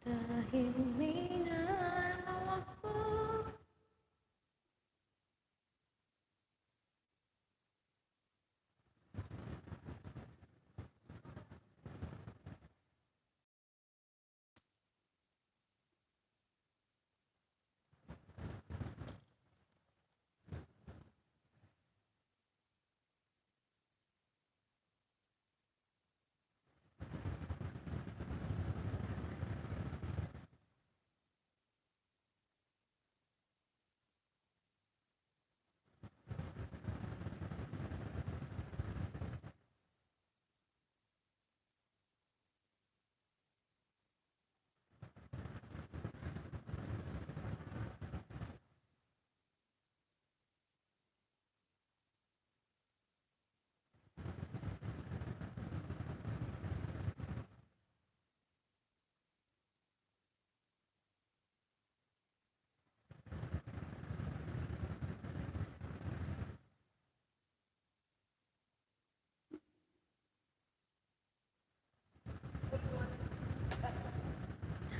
Dahil may naraw ako.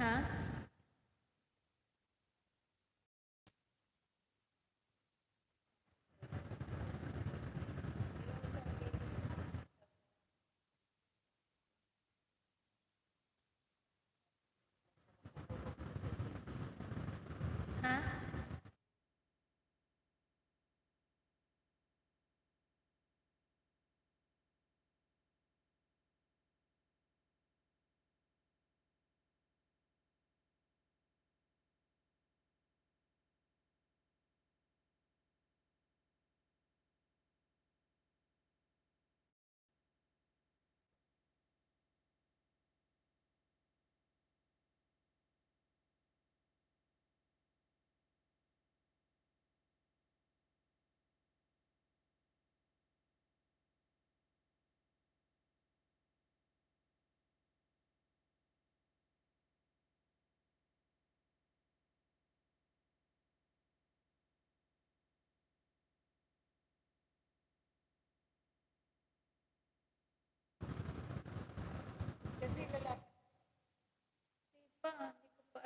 Ha? Ha? Kasi lalaki pa, hindi ko pa.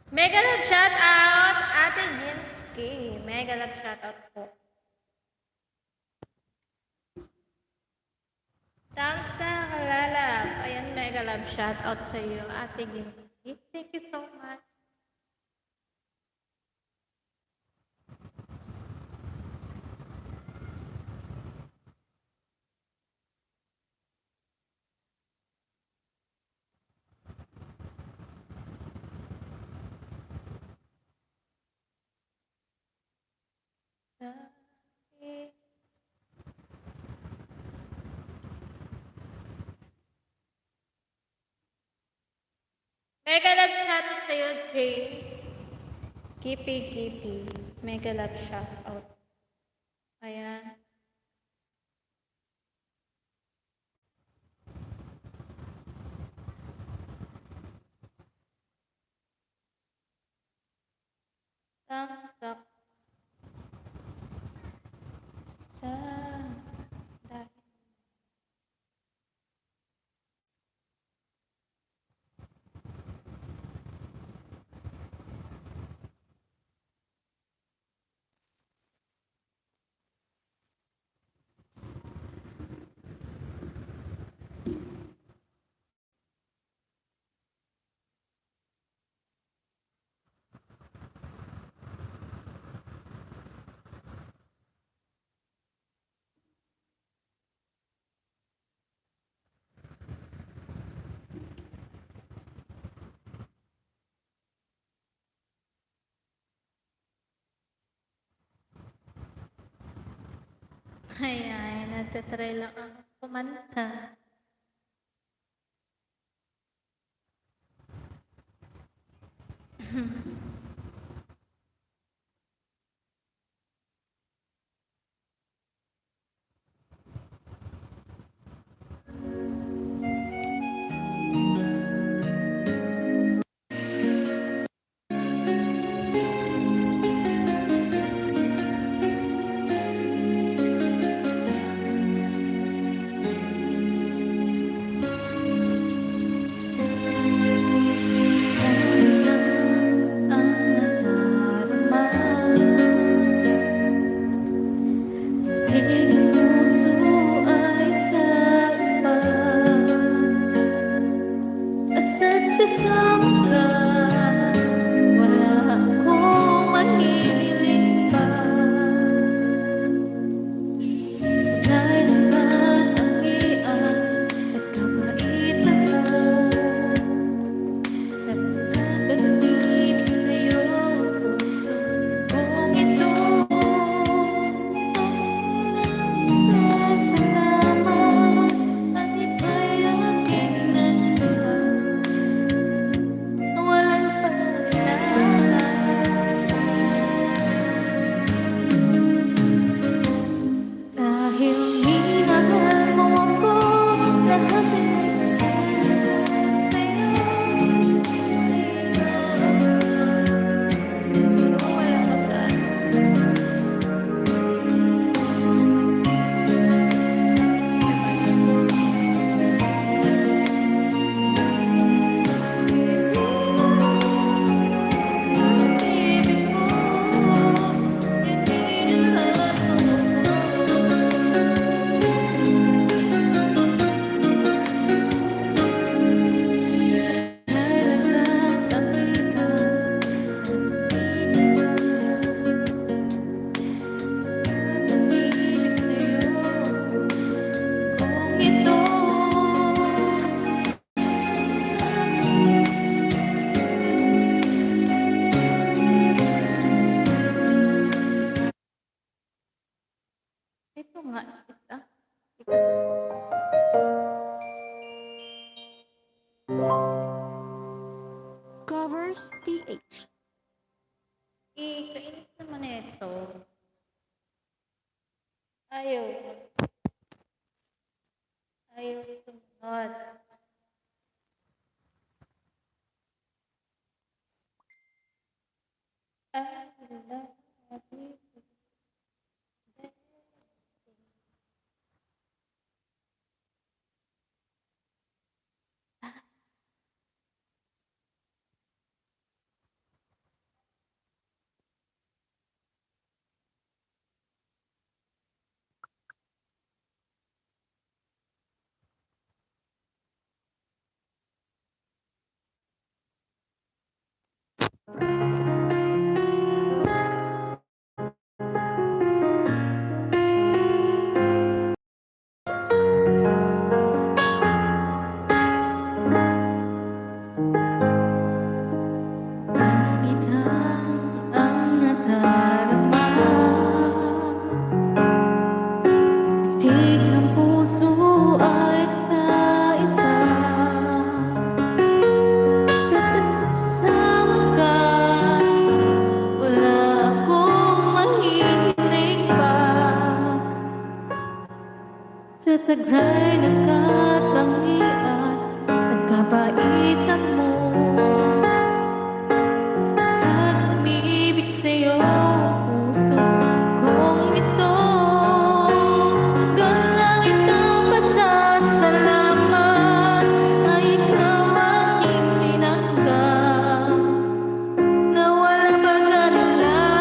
Mega love shout out, Ate Jinsky. Mega love shout out po. Tamsa Kalalab. Ayan, mega love shout out sa iyo, Ate Jinsky. Thank you so much. Mega love shout out sa iyo, James. Kipi. Mega love shout out. Ayan. Thumbs up. Sa dahil. Ay, nagtatry lang ako kumanta. Covers PH. Kainis naman ito. Ayaw. Ayaw sumunod. Love you. Kanitan ang nadarama, itig ng puso ay kaiba. Basta't kasama ka, wala akong mahihiling pa. Sa taglay ng katangian, nagkabaitan mo. At umibig sa'yo ang puso kong ito. Hanggang langit ang pasasalamat na ikaw aking tinanggap, na walang pag-alilangan.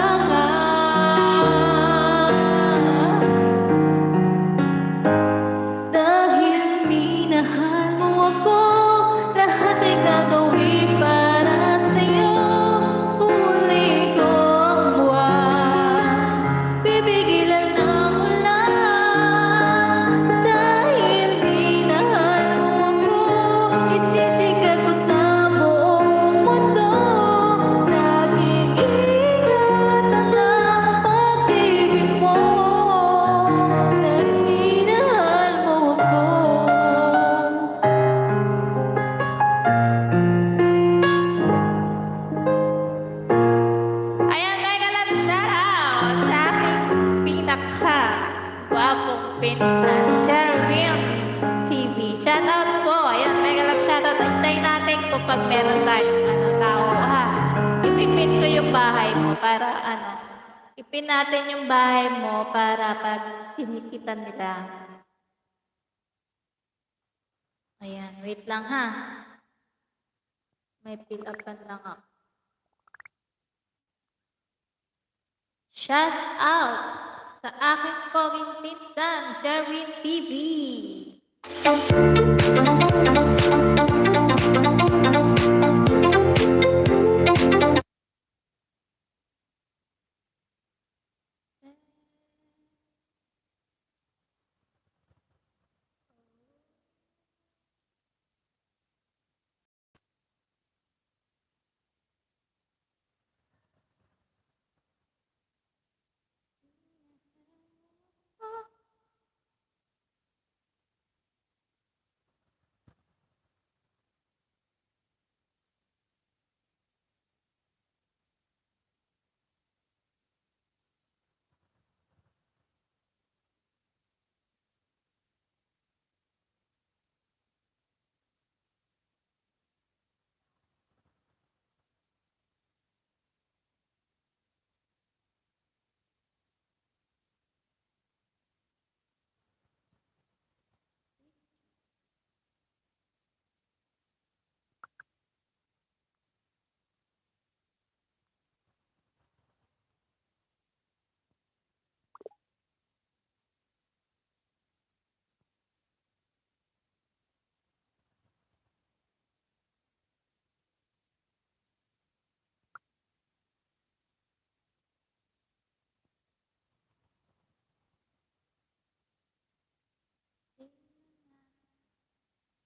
Dahil minahal mo ako, lahat ay gagawin para sa'yo. Huli ko ang buwan, pipigilan ng ulan. Dahil minahal mo ako, isisikat ko sa buong mundo. Naging ingatan ng pag-ibig mo, dahil minahal mo ako. Ayan, mega love shoutout sa aking pinaka-gwapong pinsan, Jerwin TV. Shoutout po. Ayan, mega love shoutout. Hintayin natin kapag meron tayong tao, ha. Ipipin ko yung bahay mo para ipin natin yung bahay mo para pag tinikitan nila. Ayan, wait lang ha. May fill upan lang ako. Shout out sa aking poging pinsan, Jerwin TV.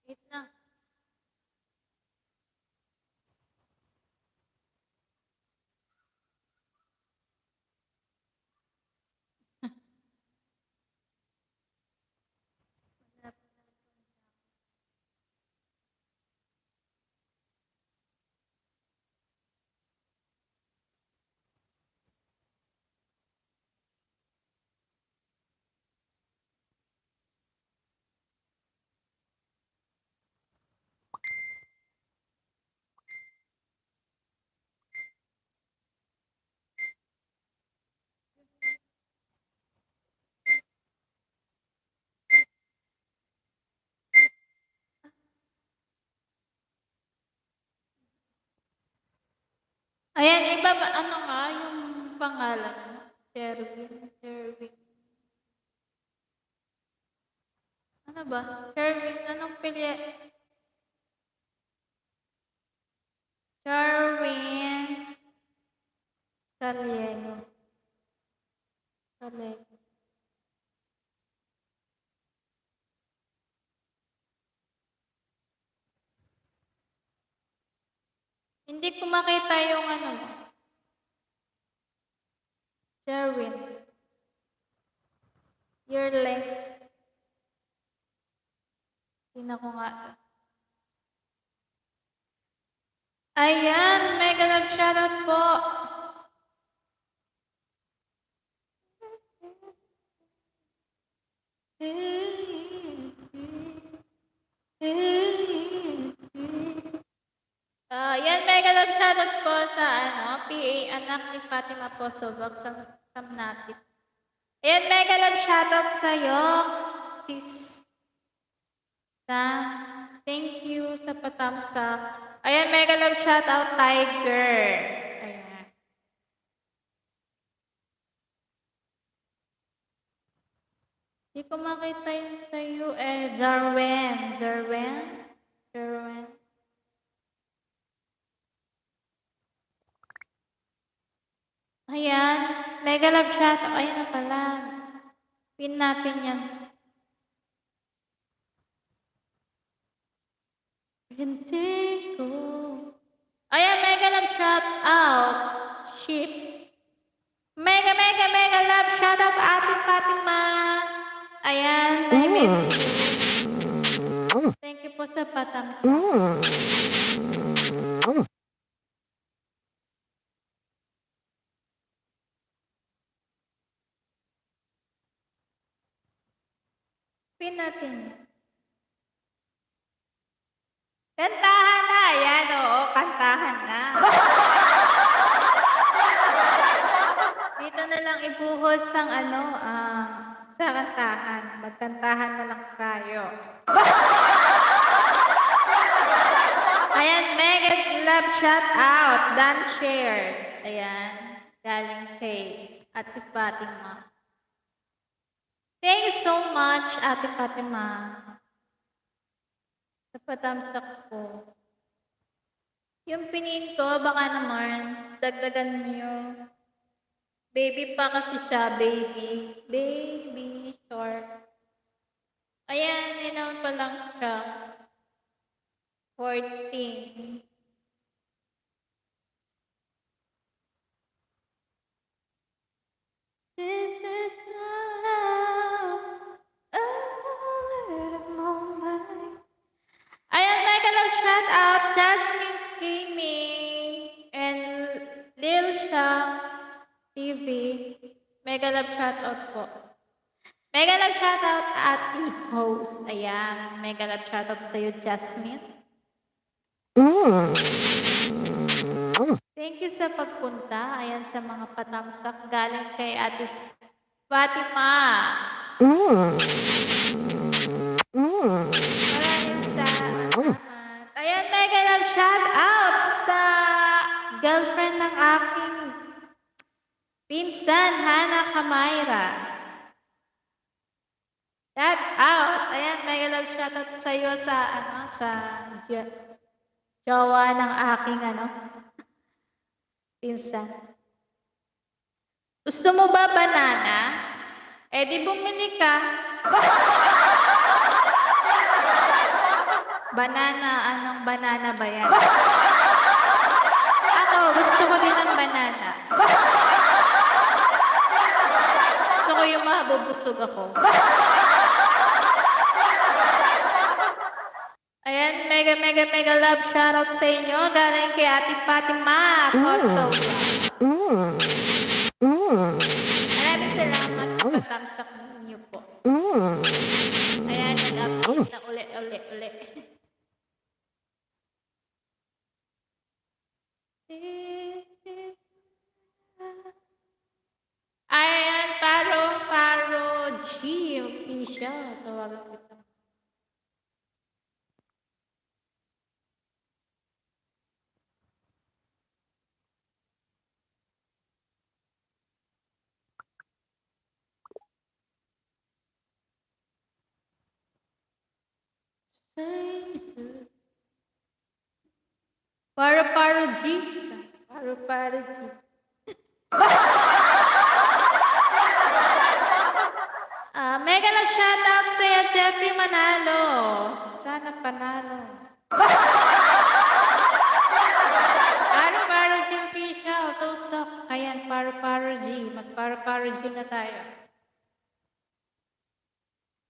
Wait lang. Ayan, iba ba, ano nga yung pangalan mo? Sherwin. Ano ba? Sherwin, anong pilya? Sherwin Saliego. Saliego. Hindi ko makita yung ano mo. Sherwin. Your length. Tingnan ko nga. Ayan, mega love shoutout po. Yan, mega love shoutout po sa PA anak ni Fatima po Sobak sa Samnatit. Ayan, mega love shoutout sa'yo, sis Sam. Thank you sa patamsak. Ayan, mega love shoutout, Tiger. Ayan. Hindi ko makita yun sa'yo. Zarwen. Ayan, mega love shoutout. Ayan na pala. Pin natin yan. Hindi ko. Ayan, mega love shoutout. Ship. Mega love shoutout Ate Fatima. Ayan, I miss you. Thank you po sa patamsa. Pin natin. Kantahan na. Ayan, oo, kantahan na. Dito na lang ibuhos ang sa kantahan. Magkantahan na lang tayo. Ayan, mega love shout out. Done share. Ayan, galing kay Ate Fatima. Thank you so much, Ate Fatima. Sa patamsak ko. Yung pinin ko, baka naman, dagdagan niyo. Baby pa kasi siya, baby. Baby, short. Ayan, inaon pa lang siya. 14. This is my love. A moment. Ayan, mega love shout out, Jasmine Gaming and Lil Sha TV. Mega love shout out po. Mega love shout out Ate Host. Ayan, mega love shout out sa'yo, Jasmine. Thank you sa pagpunta. Ayan, sa mga patamsak galing kay Ate Fatima. Maraming salamat. Ayan, mega love shout out sa girlfriend ng aking pinsan, Hana Kamaira. Shout out. Ayan, mega love shout out sa iyo sa jowa ng aking pinsan. Gusto mo ba banana? Di bumili ka. Banana, anong banana ba yan? Ako, gusto ko din ng banana. Gusto ko yung mabubusog ako. Ayan, mega love shoutout sa inyo. Galing kay Ate Fatima. Maraming salamat sa patamsak niyo po. Ayan, nag-update na uli. Ayan, Paro G. Official. Tawagan kita. Paru-paru G. Paru-paru G. Mega love shoutout sa'yo, Jeffrey Manalo. Sana panalo. Paru-paru G official. Tusok. Ayan, paru-paru G. Mag-paru-paru G na tayo.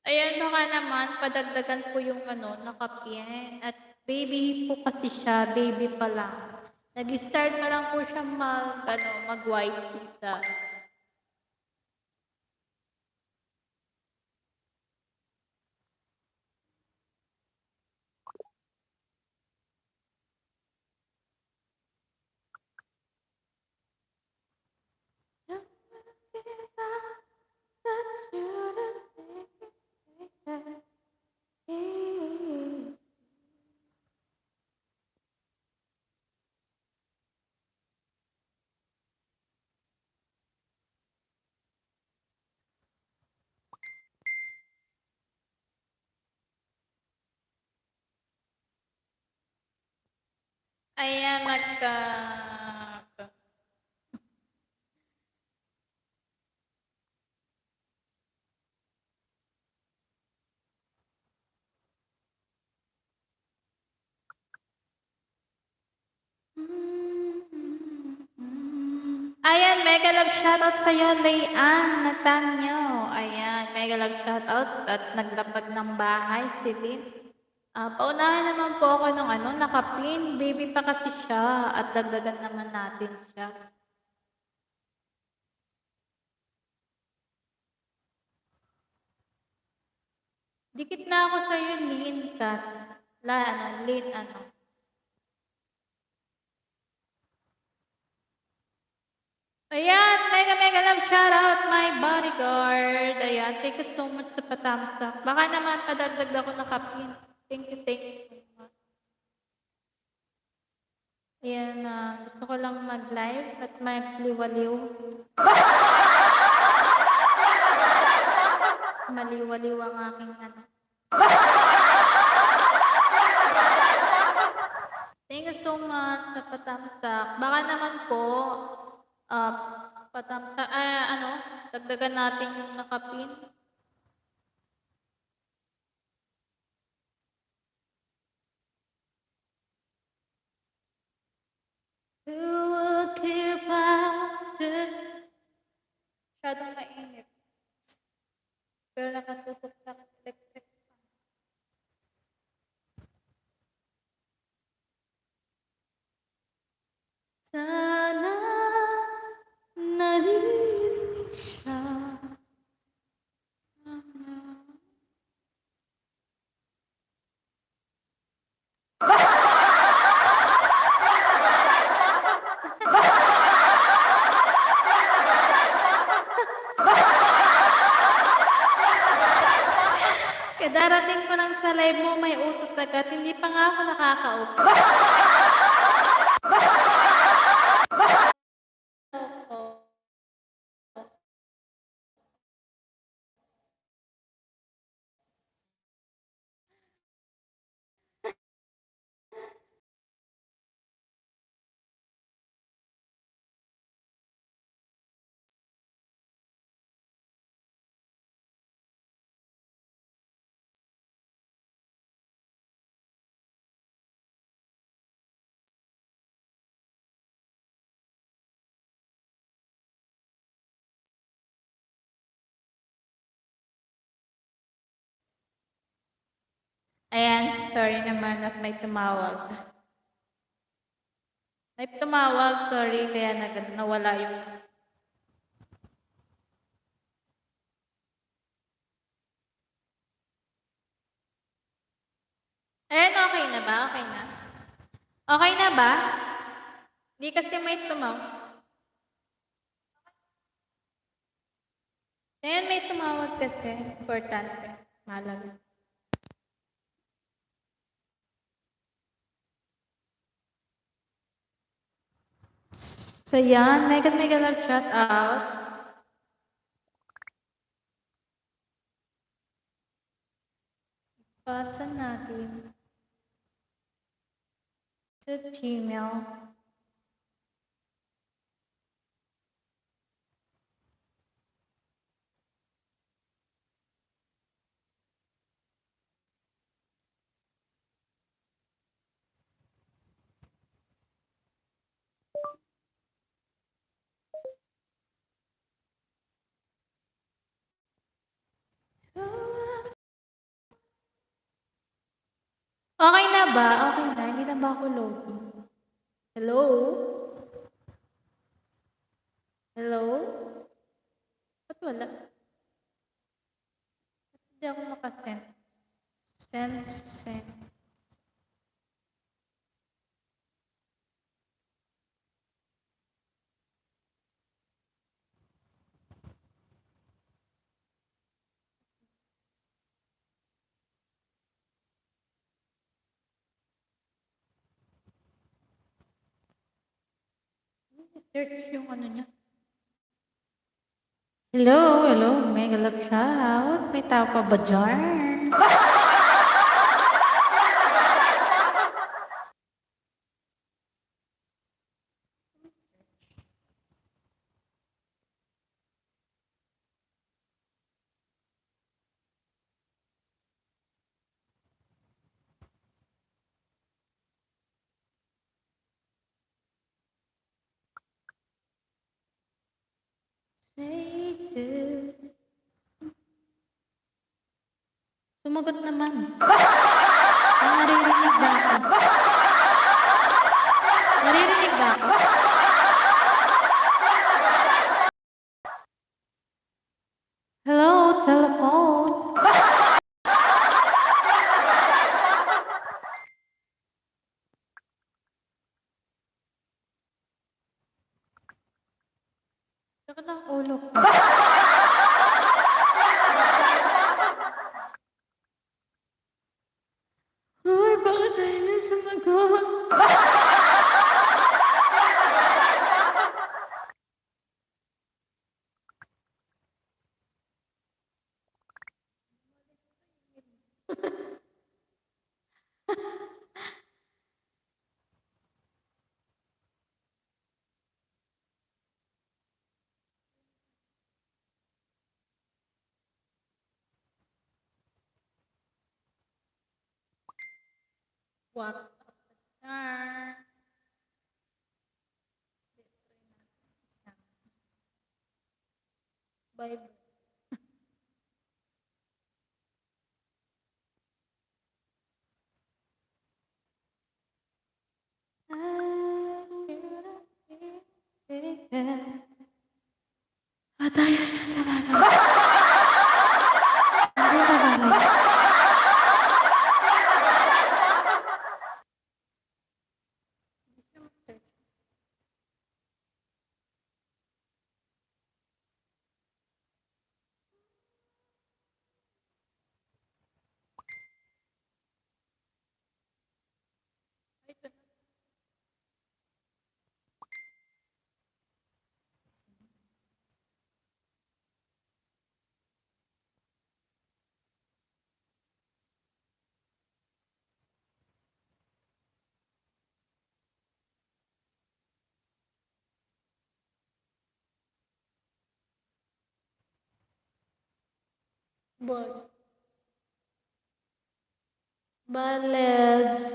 Ayan, baka naman, padagdagan po yung nakapien. At baby po kasi siya, baby pa lang. Nag-start pa lang po siya mag-white pizza. Ayan, Ayan, mega love shoutout sa'yo, Layan Natanyo. Ayan, mega love shoutout at naglapag ng bahay si Lynn. Paunahan naman po ako ng nakapin. Baby pa kasi siya at dagdagan naman natin siya. Dikit na ako sa'yo, Lynn, Kat. Lynn, Ayan, mega love shoutout my bodyguard. Ayan, thank you so much sa patamsak. Baka naman padagdag ako nakapin. Thank you so much. Ayan, gusto ko lang mag-live at may liwaliw. Maliwaliw ang aking Thank you so much sa patamsak. Baka naman po, patamsak, dagdagan natin yung nakapin. Masyadong mainit. Pero nakatutok sa electric fan. Sana naririnig siya. Darating pa lang sa live mo, may utos agad. Hindi pa nga ako nakakaupo. Ayan, sorry naman at may tumawag. May tumawag, sorry, kaya nawala yung... Ayan, okay na ba? Okay na? Okay na ba? Di kasi may tumawag. Ayan, may tumawag kasi. Importante. Mahalaga. So yan, mega love shout out. Pasa natin. sa Gmail. Okay na ba? Okay na. Hindi na ba ako login? Hello? Hello? Ba't wala? Ba't hindi ako makasend? Send. Search yung ano niya. Hello, mega love shout. May tao pa ba dyan? Sumagot naman. Naririnig ba ako? Naririnig ba ako? Hello, telephone. Sakit ang ulo ko. Ay, bakit tayo na sumagot? What? Bye. Tayo na sa laga. Andiyan ka ba? Baleds.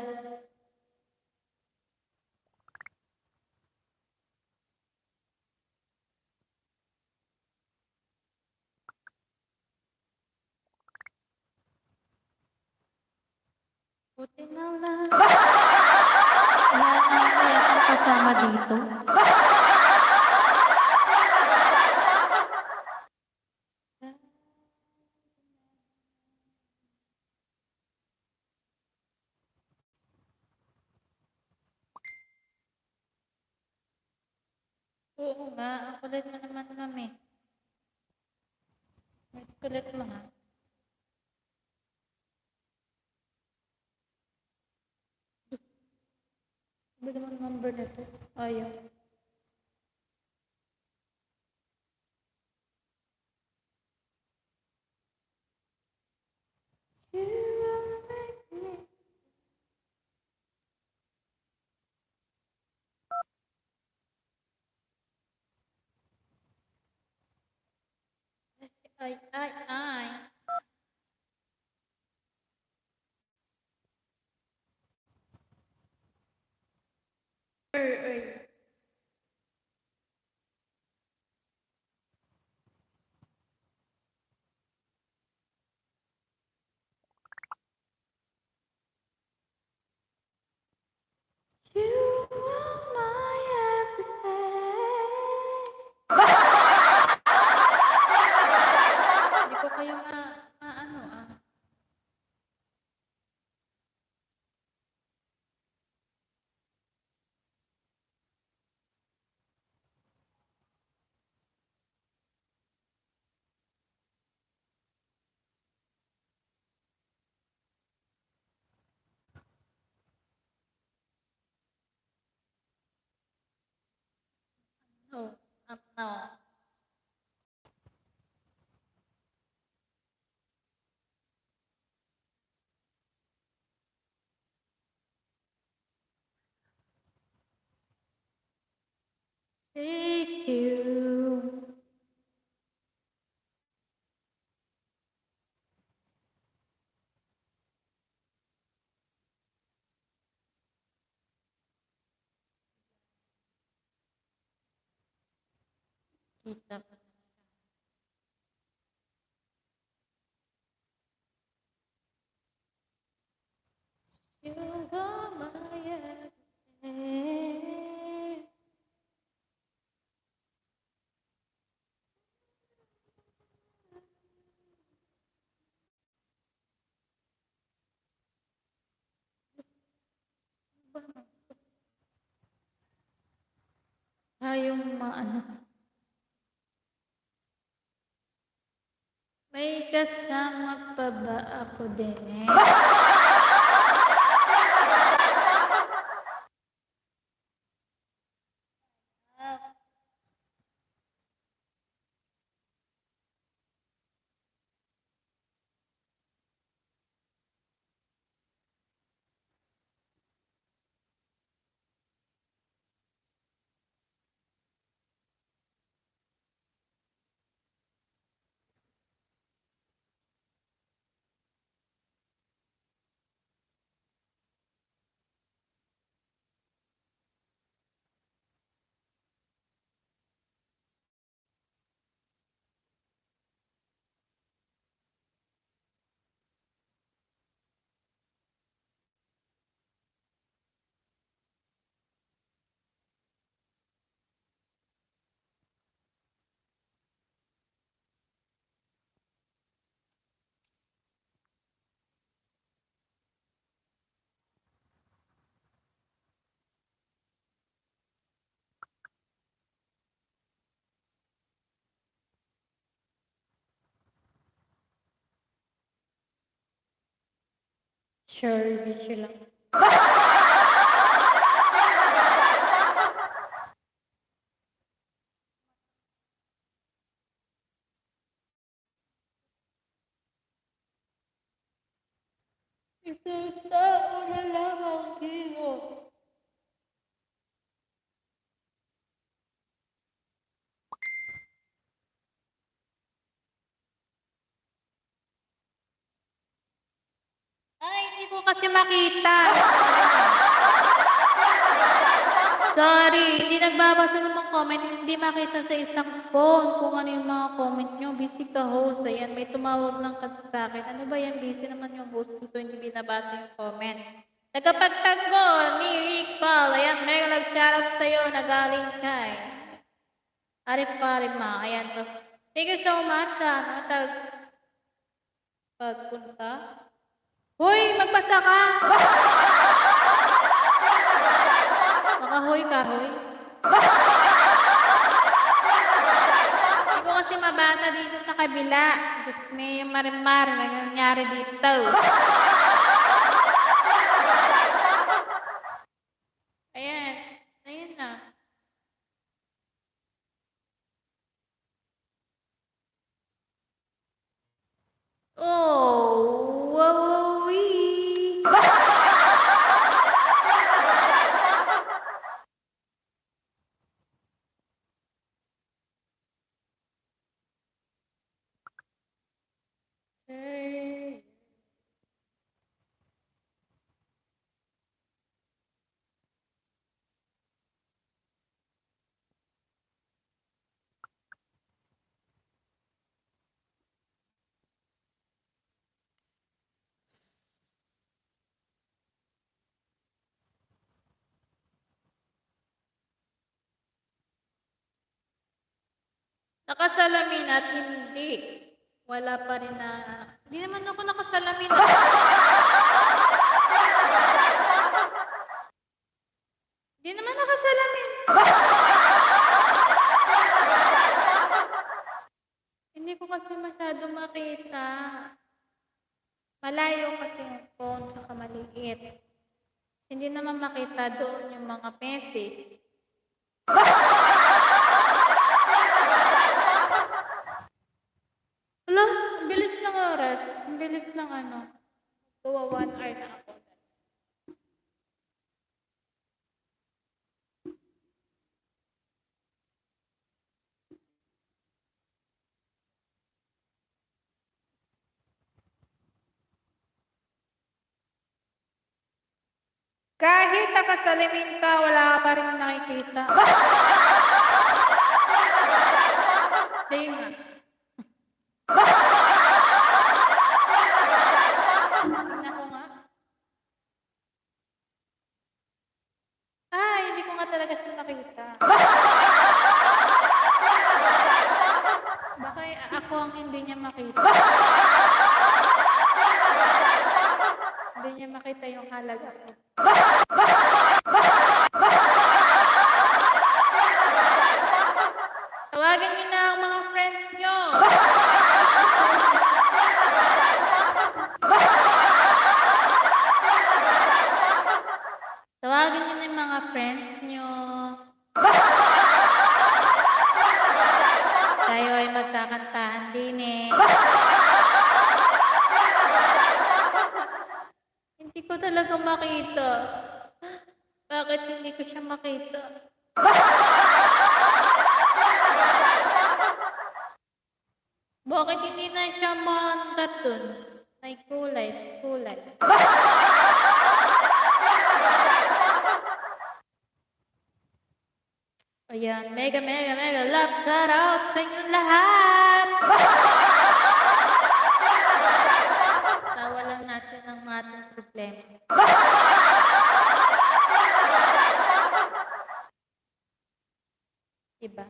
Buti na lang. Wala na akong kasama dito. Oo nga, ang kulit mo naman, mami. May kulit mo nga. Sabi naman number na to. Ayaw. You will make me Ay, ay, ay. Ay. You are my everything. Hindi ko kayo maano ah. No, no. Take you. Kita pa. You are my everything. Yung maano. May kasama pa ba ako din eh? Sure, busy lang. Isang tao na lang ang hero. Ay, hindi ko kasi makita. Sorry, hindi nagbabasa ng mga comment, hindi makita sa isang phone kung ano yung mga comment nyo. Busy ka host, ayan, may tumawag lang kasi sa akin. Ano ba yan, busy naman yung host ko, hindi binabasa yung comment. Nagkapagtanggol ni Rick Paul, ayan, mega love shoutout sa'yo, nagaling kay Arif Parima, ayan. Thank you so much sa pagpunta. Hoy, magbasa ka! Makahoy ka, hoy. Hindi ko kasi mabasa dito sa kabila. May marimar na nangyari dito. Ayan. Ayan na. Oh, wow, wee. Nakasalamin at hindi. Wala pa rin na hindi naman ako nakasalamin, Hindi naman nakasalamin. Hindi ko kasi masyado makita. Malayo kasi yung phone, tsaka maliit. Hindi naman makita doon yung mga message. Hala, ang bilis ng oras. Ang bilis ng ano. Gawa 1 hour na ako. Kahit nakasalamin ka, wala ka pa rin nakikita. Hindi nga. Tingnan ko nga. Hindi ko nga talaga siya nakita. Baka ako ang hindi niya makita. Hindi niya makita yung halaga ko. Tawagan niyo na ang mga friends niyo. Tawagan niyo na yung mga friends niyo. Tayo ay magkakantahan din eh. Hindi ko talaga makita. Bakit hindi ko siya makita? Bakit hindi na siya maangat dun? May kulay. Ayan, mega love shout out sa inyo lahat! Tawa lang natin ang ating problema. Diba?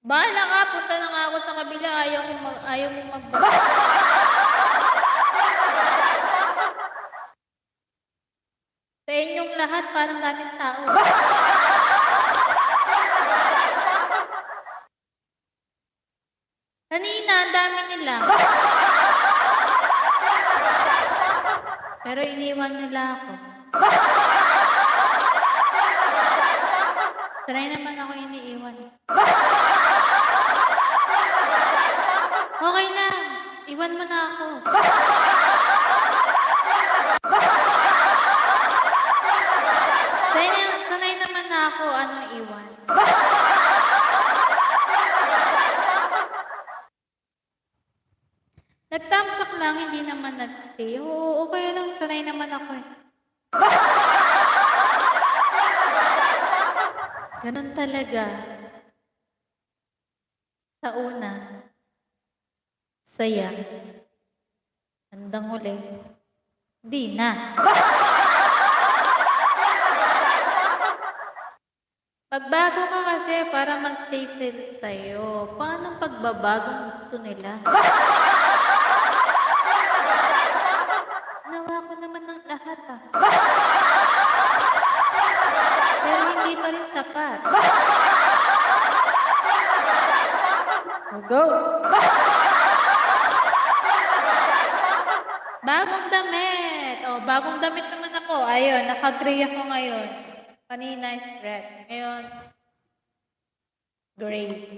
Bahala ka, punta na nga ako sa kabila, ayaw mong magbaba. Sa inyong lahat, parang daming tao. Kanina, ang dami nila. Pero iniwan nila ako. Sanay naman ako iniiwan. Okay lang, iwan mo na ako. Sanay naman na ako, iwan. Nagtamsak lang, hindi naman nagstay. Oo, okay lang, sanay naman ako eh. Ganun talaga. Sa una, saya. Handang uli, di na. Pagbago ka kasi para mag-stay sa'yo. Paano pagbabagong gusto nila? Nawa ko naman ng lahat Pero hindi pa rin sapat. Go! Bagong damit. Bagong damit naman ako. Ayun, naka-gray ako ngayon. Kanina is red. Ngayon, gray.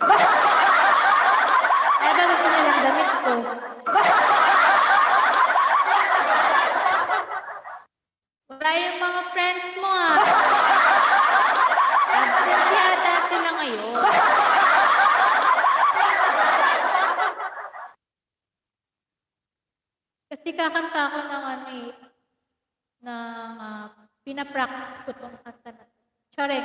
Ano ba gusto nilang damit ko? Wala yung mga friends mo Absent yata sila ngayon. Kasi kakanta ko ng pinapractice ko tong kanta na. Sorry.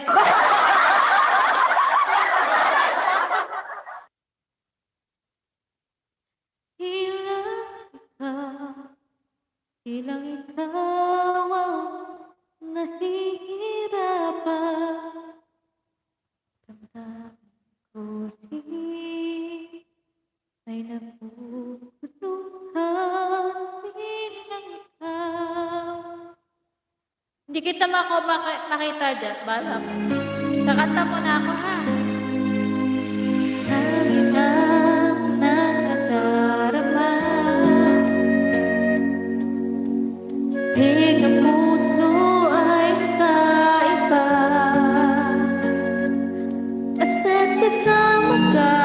Ilang ikaw ang nahihintay. Hindi kita makita dyan. Bahala ka. Kakanta mo na ako, ha? Hangin ang nakadarama, di ang puso ay kaiba. Basta't kasama ka,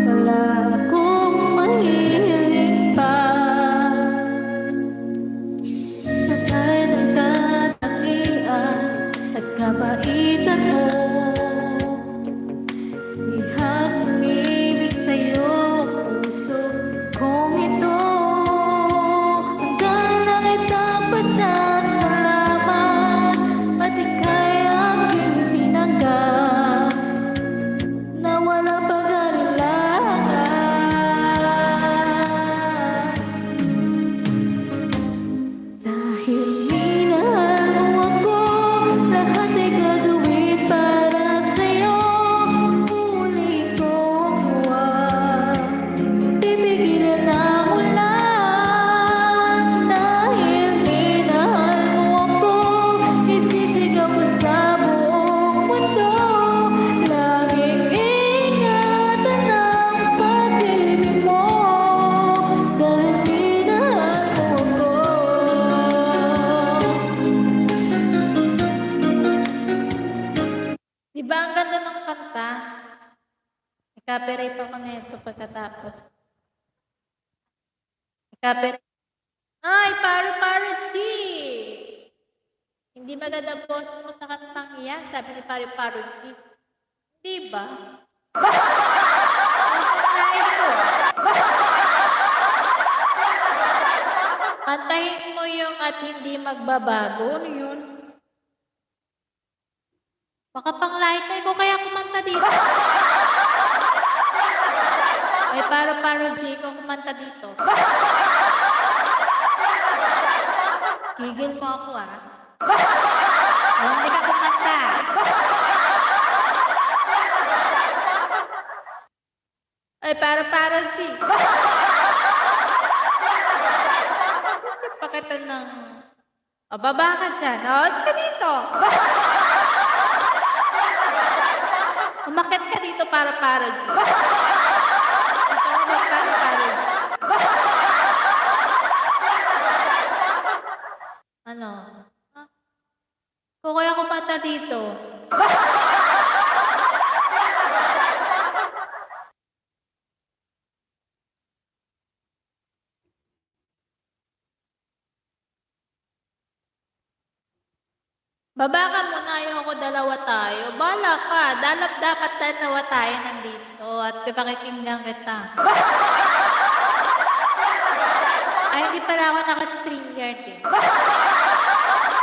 wala akong mahiling pa. Sakay ng katangian at kabaitan mo, lihag umibig sa'yo ang puso kong ito. Hanggang na kita pasasalamat, at ika'y aking tinanggap na walang pag-alilangan. Dahil minahal mo ako, lahat ay gagawin para sa'yo. Huli ko ang huwag, pipigilan ang ulan. Dahil minahal mo ako, isisigaw ko sa buong mundo. Laging ingatan ang pag-ibig mo, dahil minahal mo ako. Di ba ang ganda ng kanta? I-copyright ako na ito pagkatapos. I-copyright. Ay, Paru G! Hindi maganda post mo sa kantang yan, sabi ni Paru G. Di ba? Ay, ito. Kantahin mo yung at hindi magbabago. Ano yun? Baka pang like ko kaya kumanta dito. Ay, Paru G, kung kumanta dito. Gigil mo ako, ah. Ay, hindi ka kumanta. Ay, Paru G. Pakita ng... O, baba ka dyan. O, ka dito. Umakit ka dito para G. Ito ka para G. Ano? Ah, kung kaya kumanta dito. Baba ka muna, ayoko dalawa tayo. Bala ka, dapat dalawa tayo nandito at pakikinggan kita. Ay, hindi pala ako naka-StreamYard eh.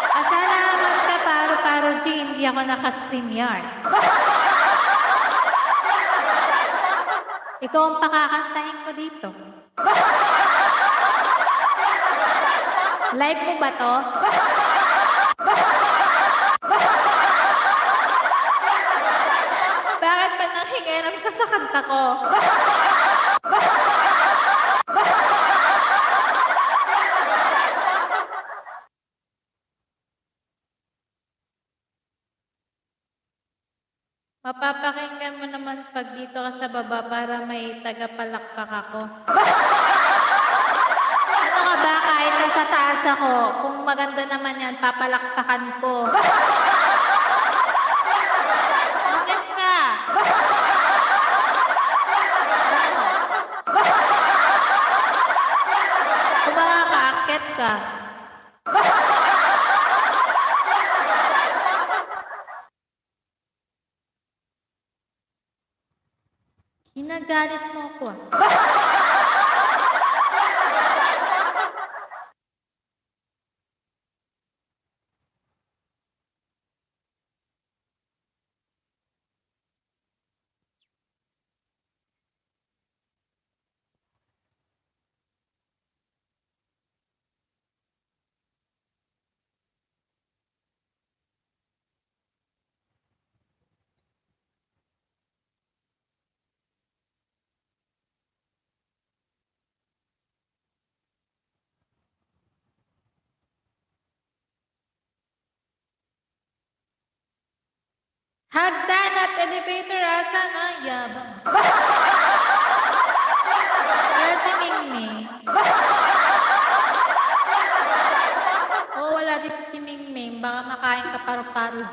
Pasalamat ka, Paru G, hindi ako naka-StreamYard. Ikaw ang pakakantahin ko dito. Live mo ba to? Bakit ba nanghingiram ka sa kanta ko? Mapapakinggan mo naman pag dito ka sa baba para may tagapalakpak ako. Ano ka ba? Kahit nasa taas ako, kung maganda naman yan, papalakpakan ko. Bakit ka? Ano? Kung baka kaakyat ka. Ginagalit mo ako, ah. Hagdan at elevator, asa na? Yabang. Wala si Mingming. Oo, wala dito si Mingming. Baka makain ka paru-paro.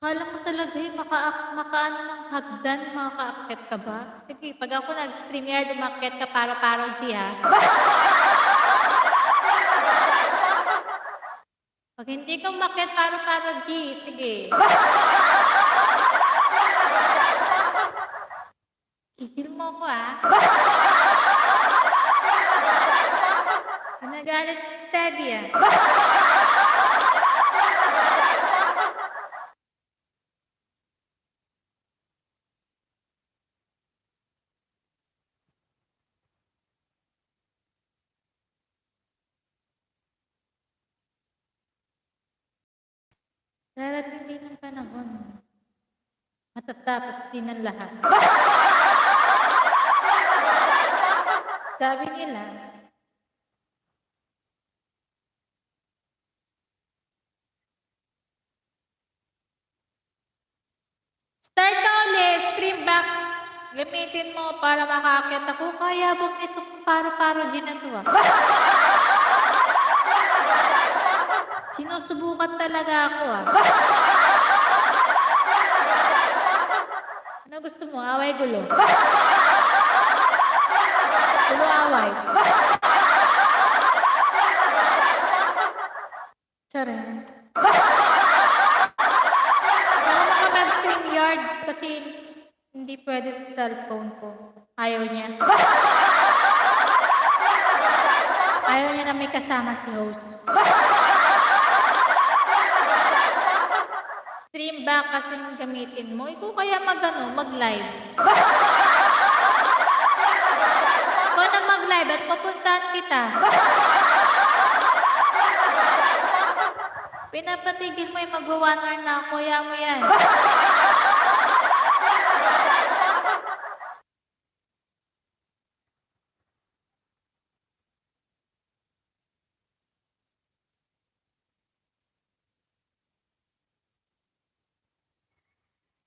Akala mo talaga makaano ng hagdan, makakaakyat ka ba? Sige, pag ako nag-stream yan, umakyat ka paru-paro, G, ha? Pag hindi ka umakyat paru-paro, G, sige. Kikil mo ko, ha? Nagalit steady, ah. Darating din ang panahon. Matatapos din ang lahat. Sabi nila, start ka ulit, stream back. Gamitin mo para makakit ako. Kaya bang itong paro-paro G na to, ah. Sinusubukan talaga ako, ah. Ano gusto mo? Away gulo? Gulo away? Charing. Ako makapag-stream yard kasi hindi pwede sa cellphone ko. Ayaw niya. Ayaw niya na may kasama si host. Stream back kasi gamitin mo. Ikaw kaya mag-live. Ikaw na mag-live at papuntahan kita. Pinapatigil mo yung mag-1 hour na ako. Kaya mo yan.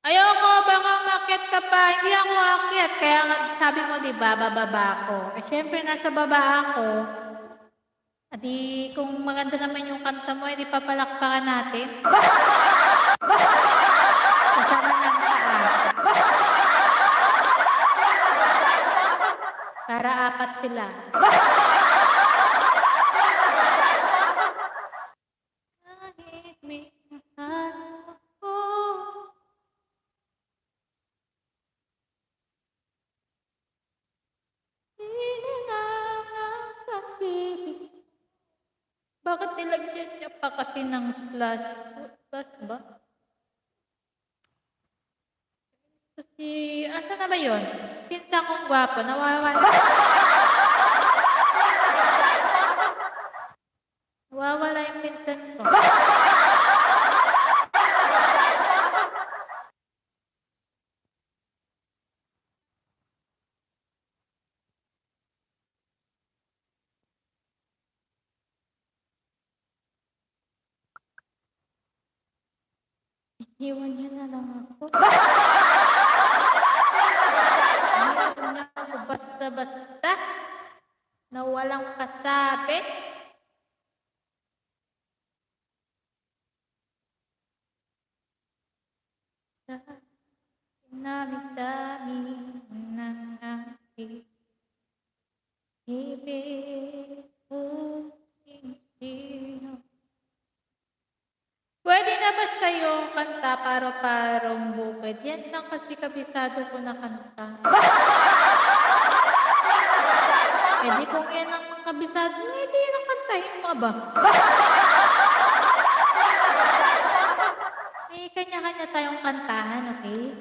Ayoko, baka umakyat ka pa. Hindi ako aakyat. Kaya nga, sabi mo, di ba, bababa ako. Eh, syempre, nasa baba ako. At di, kung maganda naman yung kanta mo, hindi papalakpakan natin. Kasama ng paa. Para apat sila. Kahit may mahal ako. Bakit nilagyan niya pa kasi ng slash? Slash ba? Kasi, asa na ba yun? Pinsa kong gwapo, nawawala. Nawawala yung pinsan ko. Iwan niyo na lang ako. Iwan niyo ako basta-basta na walang kasabi. Sa dami-dami ng aking ibig kung sino. Pwede na ba sa'yo ang kanta paro-parong bukid? Yan lang kasi kabisado ko na kanta. Eh di kung yan ang kabisado, hindi yan ang kantahin mo ba? May kanya-kanya tayong kantahan, okay?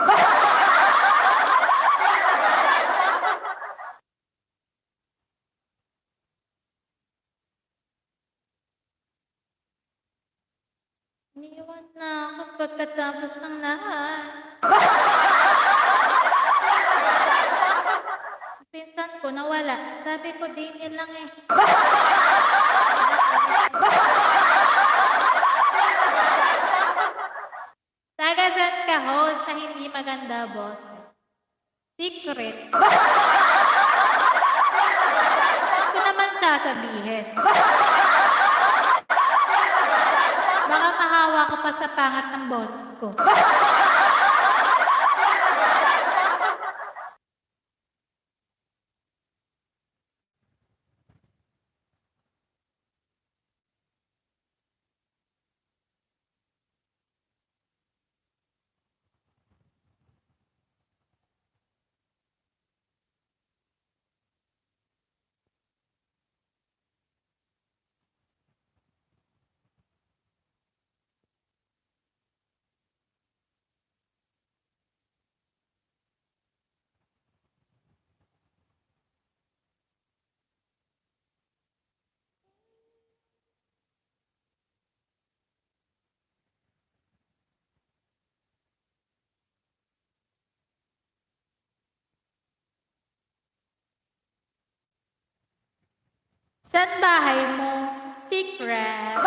Iniwan na ako pagkatapos ng lahat. Pinsan ko nawala. Sabi ko, Daniel lang eh. Tagasan ka, host, na hindi maganda, boss. Secret. Hindi ko naman sasabihin. Baka mahawa ko pa sa pangat ng boses ko. Saan bahay mo? Secret.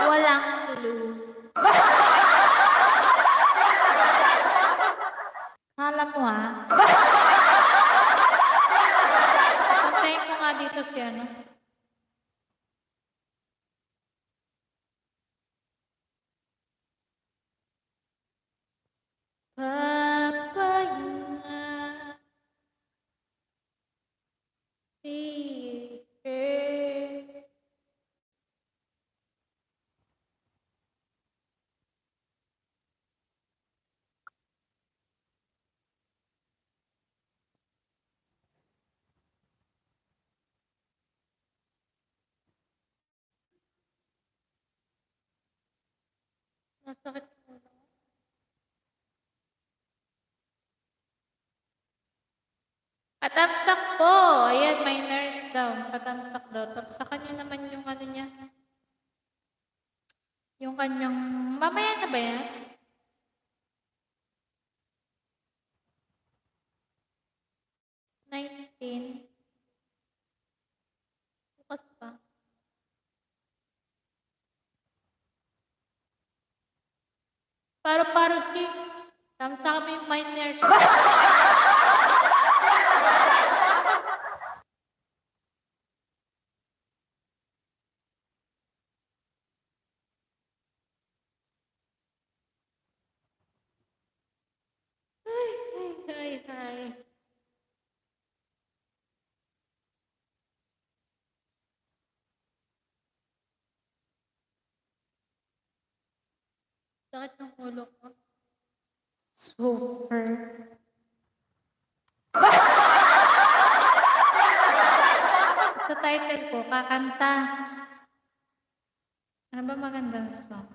Walang clue. Kala mo ha? Puntayin ko nga dito si ano. Papahinga. Secret. Masakit po. Patamsak po. Ayan, may nurse daw. Patamsak daw. Tapos sa kanya naman yung ano niya. Yung kanyang... Mamaya na ba yan? Bukas pa. Paro-paro, chick. Tamsak kami yung my nurse. Ay. Sakit ng ulo ko. Super. Sa title ko, kakanta. Ano ba magandang song?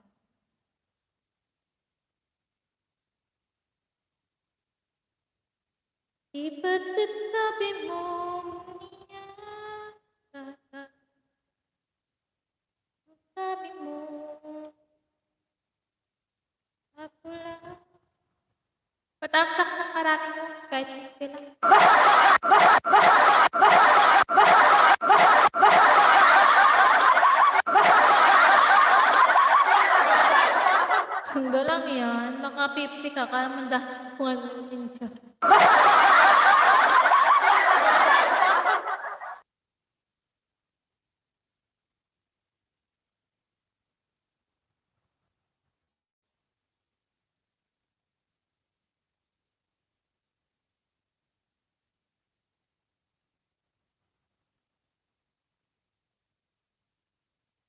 Iba't sabi mo niya, sabi mo, ako lang. Patamsak ng maraming moves kahit hindi lang. Hanggang lang yan, maka 50 ka, kaya mandahan ninja.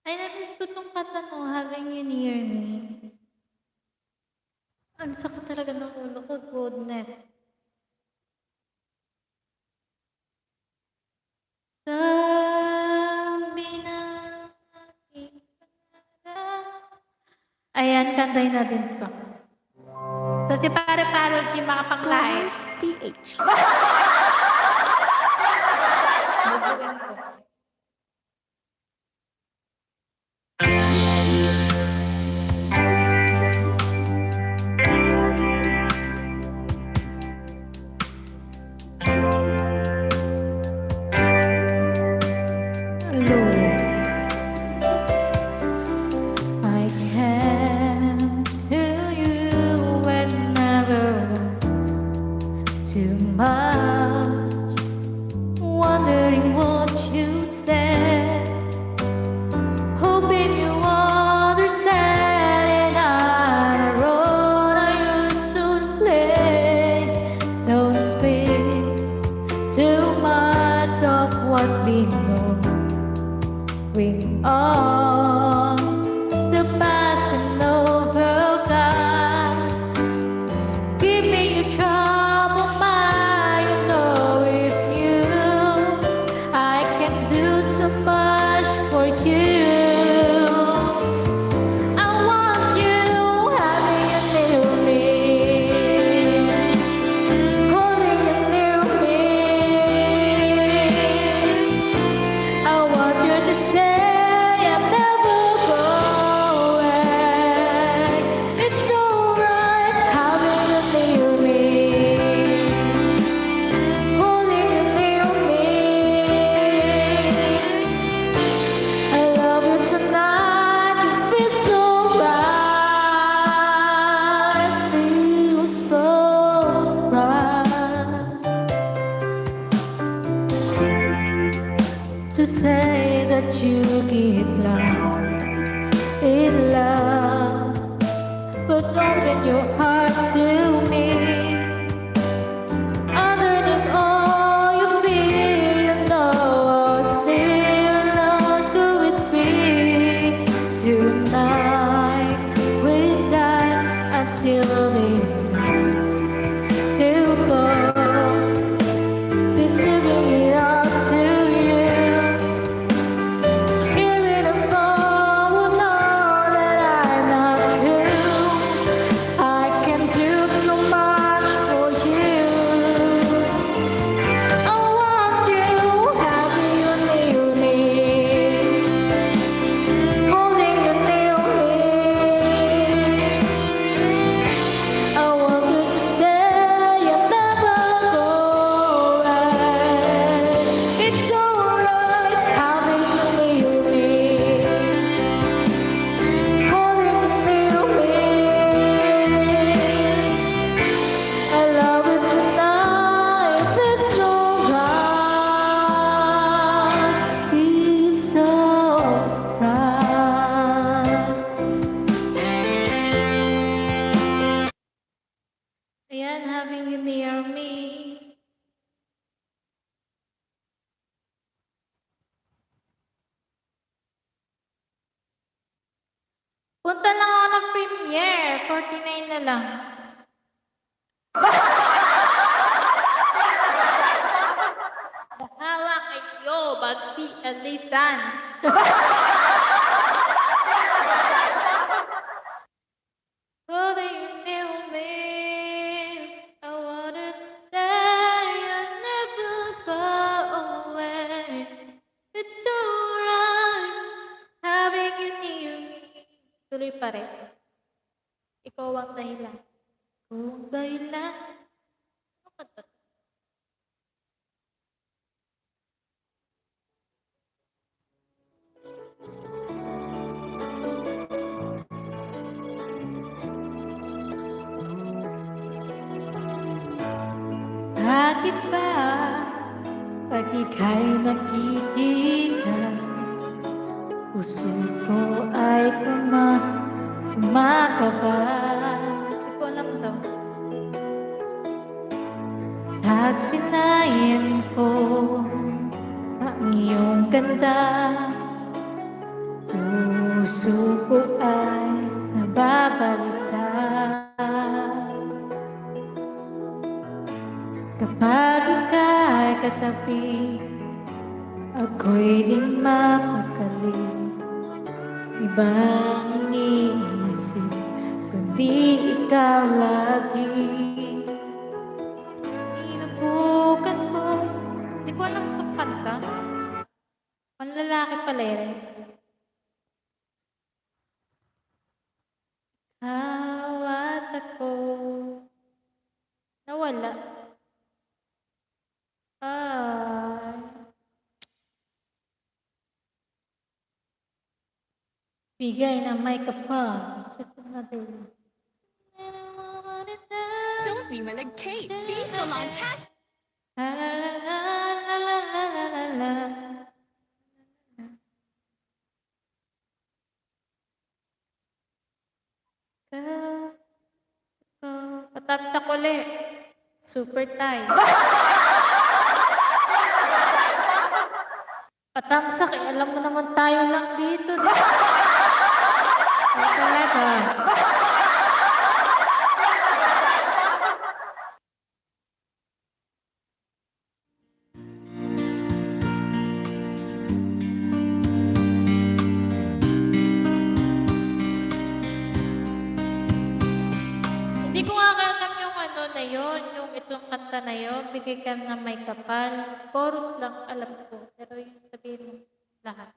Ay, namiss ko itong kanta no, Having You Near Me. Ang sakit talaga ng ulo ko, goodness. Sabi na aking pangarap. Ayan, kantayin natin ito. So, si Pare-Paro G makapanglain. TH. Bubuin ko. having you near me. Punta lang ako ng premiere, 49 na lang. Bahala kayo, Bagsi Alisan. Oh, that you knew me. I wanna say I'll never go away. It's alright having you near me. Tuloy pa rin. Ikaw ang dahilan. Ikaw ang dahilan. Ano ka to? Bakit ba pag ika'y nakikita, puso ko ay kumakaba? Hindi ko alam daw. Tagsinayin ko ang iyong ganda, puso ko ay nababalisa. Kapag ika'y katabi, ako'y di mapakali. Ibang iniisip, kundi ikaw lagi. Inabukan ko. Hindi ko alam itong kanta. Panlalaki pala eh. Ikaw at ako. Nawala. Bigay na may kapal. Just another one. Don't be malagkate. Be salontastic. La la la la la la la la la. Patapos ako ulit. Super tie. Patamsak, alam mo naman tayo lang dito. Ay, talaga. Hindi ko nga alam yung ano na yun, yung itong kanta na yun, bigay ka na may kapal. Chorus lang alam ko, pero yung sabihin mo lahat.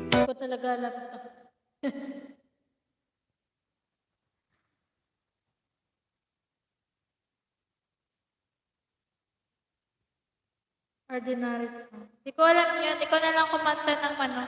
Hindi ko talaga alam ito. Ordinary song. Hindi ko alam yun. Ikaw na lang kumanta ng ano.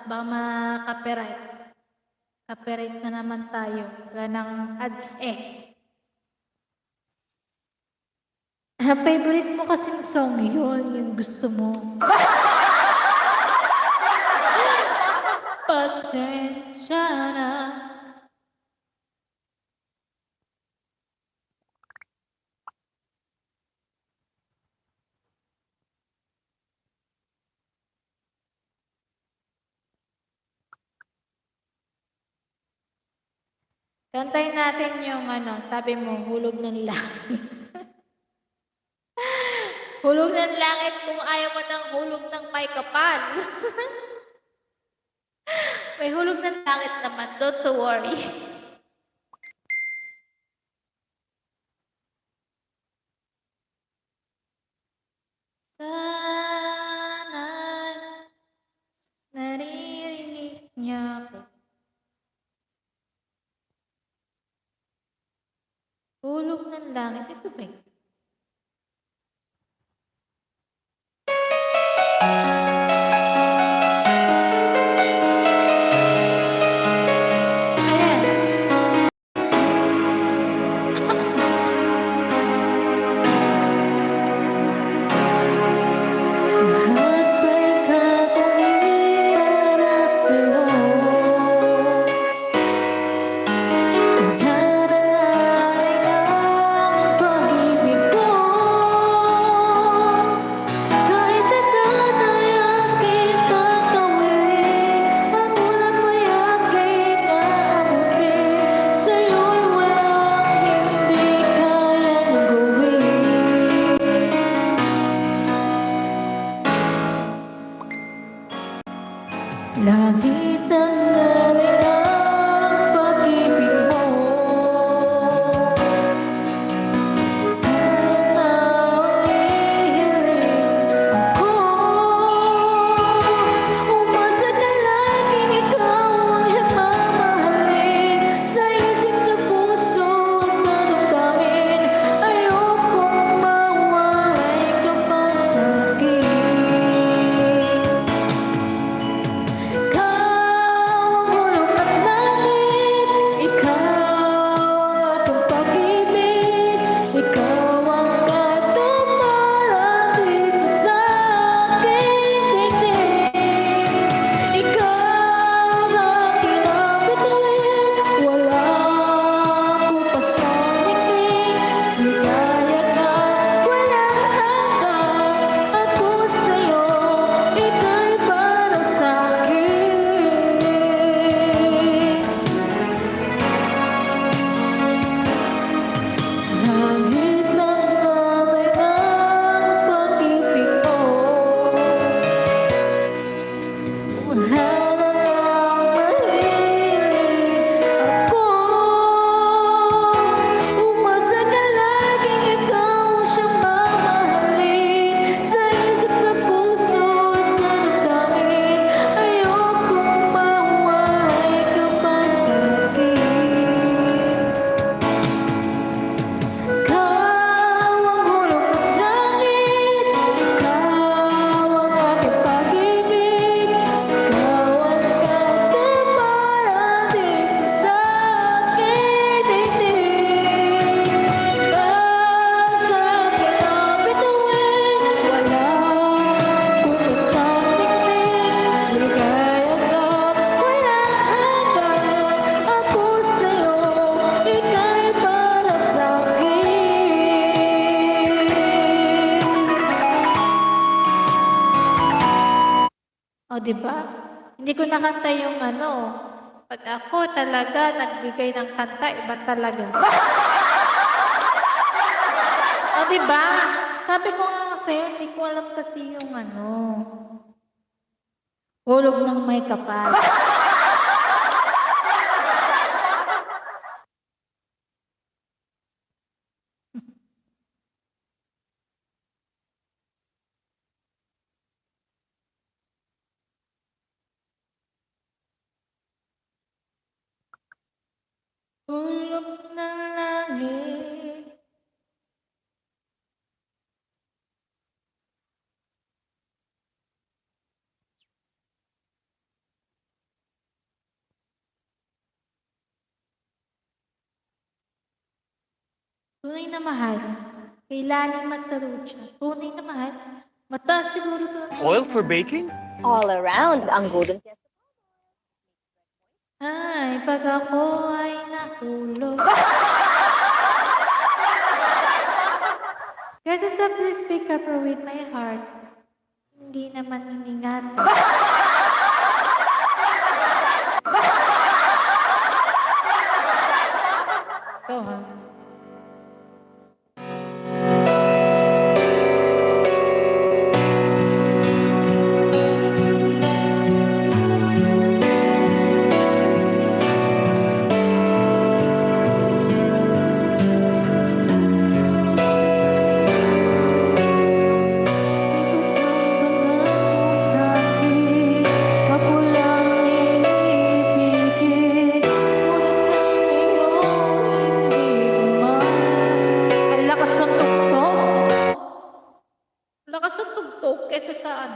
baka ma-copyright. Copyright na naman tayo. Ganang ads eh. Favorite mo kasing song yun, yung gusto mo. Pasensya na. Kantayin natin yung sabi mo, hulog ng langit. Hulog ng langit kung ayaw mo ng hulog ng may kapal. May hulog ng langit naman, don't to worry. Sana naririnig niya ako. Hulog ng langit, ito ba? Ayan. Lahat ba'y gagawin para sa'yo? Nananalangin ang pag-ibig ko. Kahit agad ay aking tatawirin, ang ulan mo'y aking aabutin. Sa'yo'y walang hindi kayang gawin. Langit ang namin ang pag-ibig mo. Parang nahihiling ako. Umasa na laging ikaw ang siyang mamahalin. Sa isip, sa puso at sa damdamin, ayokong mawalay ka pa sa'kin. Ikaw ang hulog ng langit, ikaw ang aking pag-ibig, ikaw ang katuparan dito sa aking tingin. Ikaw sa akin ang bituin, wala akong pastangiting. Ligaya ka, walang hanggan, ako sa'yo, ika'y para sa'kin. Langit ng namin ang pag-ibig ko. Wala na nang mahilig ako. Umasa na laging ikaw ang siyang mamahalin. Sa isip, sa puso at sa damdamin, ayokong mawalay ka pa sa'kin. Ikaw ang hulog ng langit, ikaw ang aking pag-ibig, ikaw ang katuparan dito sa aking tingin. Ikaw sa akin ang bituin, wala akong pastangiting. Ligaya ka, walang hanggan, ako sa'yo, ika'y para sa'kin. O, di ba? Hindi ko nakanta yung pag ako talaga nagbigay ng kanta, iba talaga. O, di ba? Sabi ko nga kasi, hindi ko alam kasi yung hulog ng may kapal. Hulog ng langit. Tunay na mahal. Kay Lani Masarucha. Tunay na mahal. Mataas siguro to. Oil for baking? All around ang Golden Fiesta. Ay, pag ako ay nahulog. Kasi sa Please Pick Up Her With My Heart, hindi naman hiningat. Ikaw ha? Ang lakas ng tugtog. Ang lakas ng tugtog kesa saan?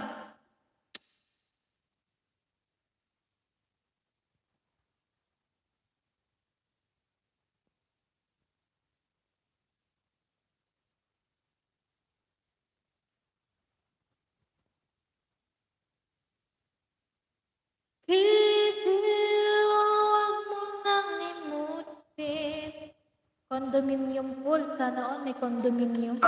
Huwag mo nang limutin. Condominium pool. Sana all may condominium.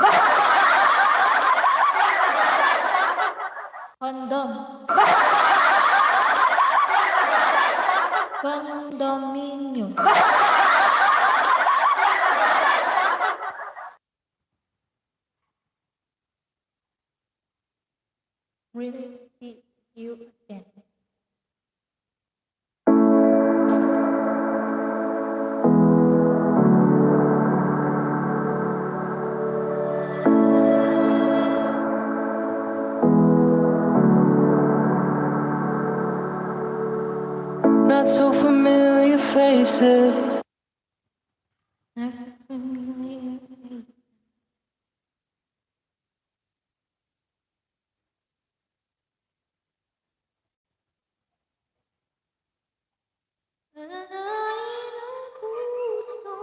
Condom. Condominium. Really see you again. Not so familiar faces. Nasa familiar face. Nanayin ang puso.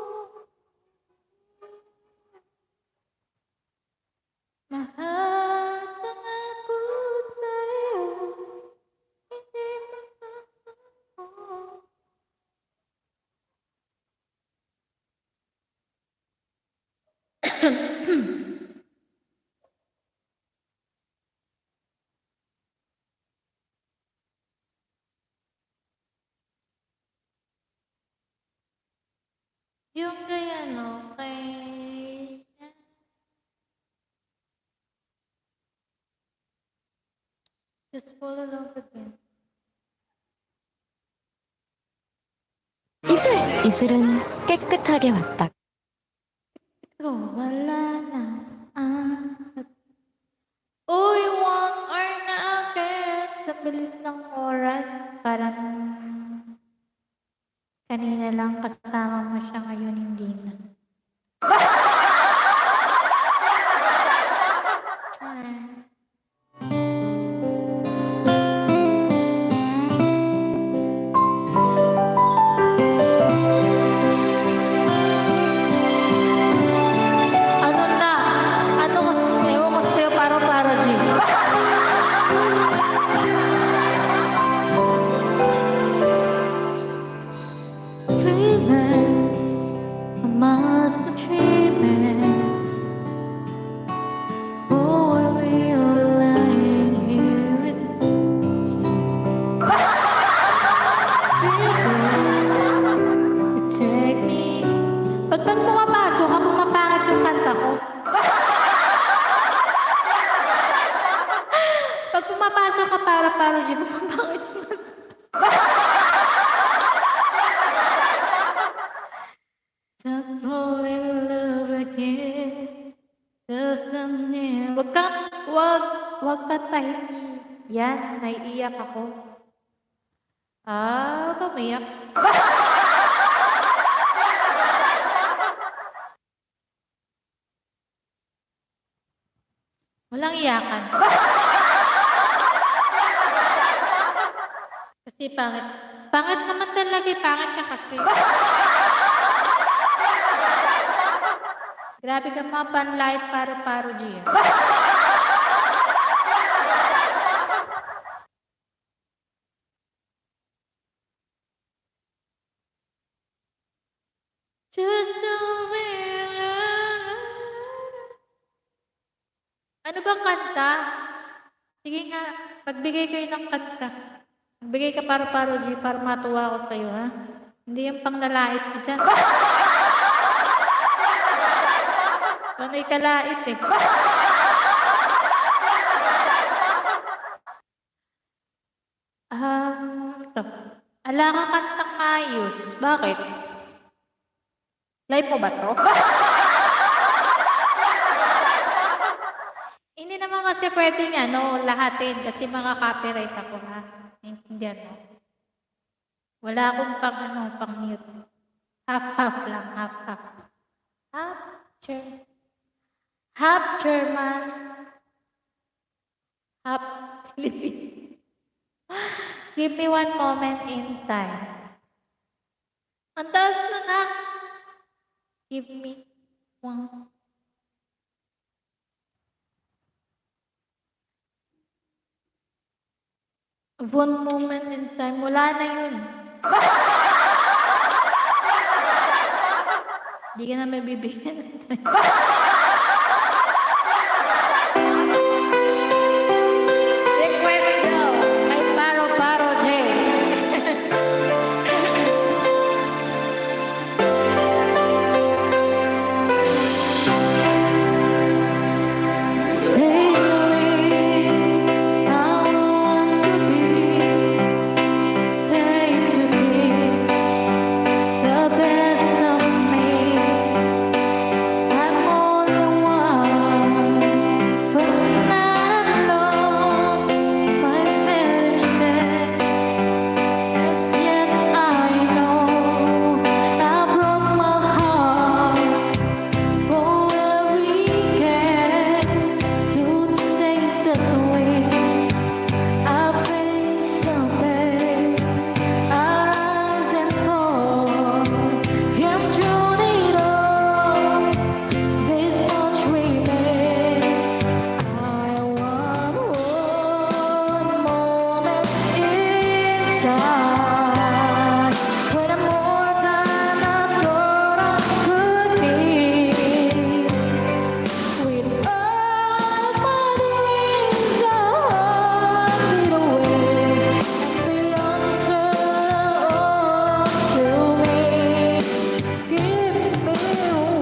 Mahal pangako sa'yo. Hindi makakao. Yung kay ano, kay... Just fall in love again. 이슬은 깨끗하게 왔다. Ito, wala na. Uy, 1 hour na agad. Sa bilis ng oras. Parang kanina lang kasama mo siya ngayon, hindi na. Ano na? Ano ko, ewan ko sa'yo, paro-paro, G. Dreaming, I must be dreaming. Oh, I really lying here with you. Baby, you take me. Pag pumapasok ka, pumapangit yung kanta ko. Pag pumapasok ka, para-paro, G, pumapangit yung kanta. Just fall in love again. Just something. Wag ka tahimik. Yan, naiiyak ako. Huwag ka umiyak. Walang iyakan. Kasi pangit. Pangit naman talaga, pangit ka kasi. Grabe ka mga panlight paro-paro, G. Just the way ano bang kanta? Sige nga, magbigay kayo ng kanta. Magbigay ka paro-paro, G, para matuwa ako sa'yo, ha? Hindi yung pang nalait mo dyan. Panay kalait, eh. Ito. Ala ka kantang maayos. Bakit? Live mo ba to? Hindi naman kasi pwedeng lahatin kasi mga copyright ako, ha? Naintindihan mo? Wala akong pang mute. Half-half lang, half-half. Half German, half Philippine. Give me one moment in time. Ang taas na. Give me one. One moment in time. Wala na yun. Hindi ka na may bibigyan ng time. Request daw kay Paro-Paro J. Stay away. I want to be day to be the best of me. I'm only one, but not alone. My finish day. As yet I know I broke my heart for every care to taste the sweet. I face the pain, I rise and fall, and through it all, this much remains. I want one moment in time, when I'm more than I thought I could be. With all my dreams are fade away, and the answer to me. Give me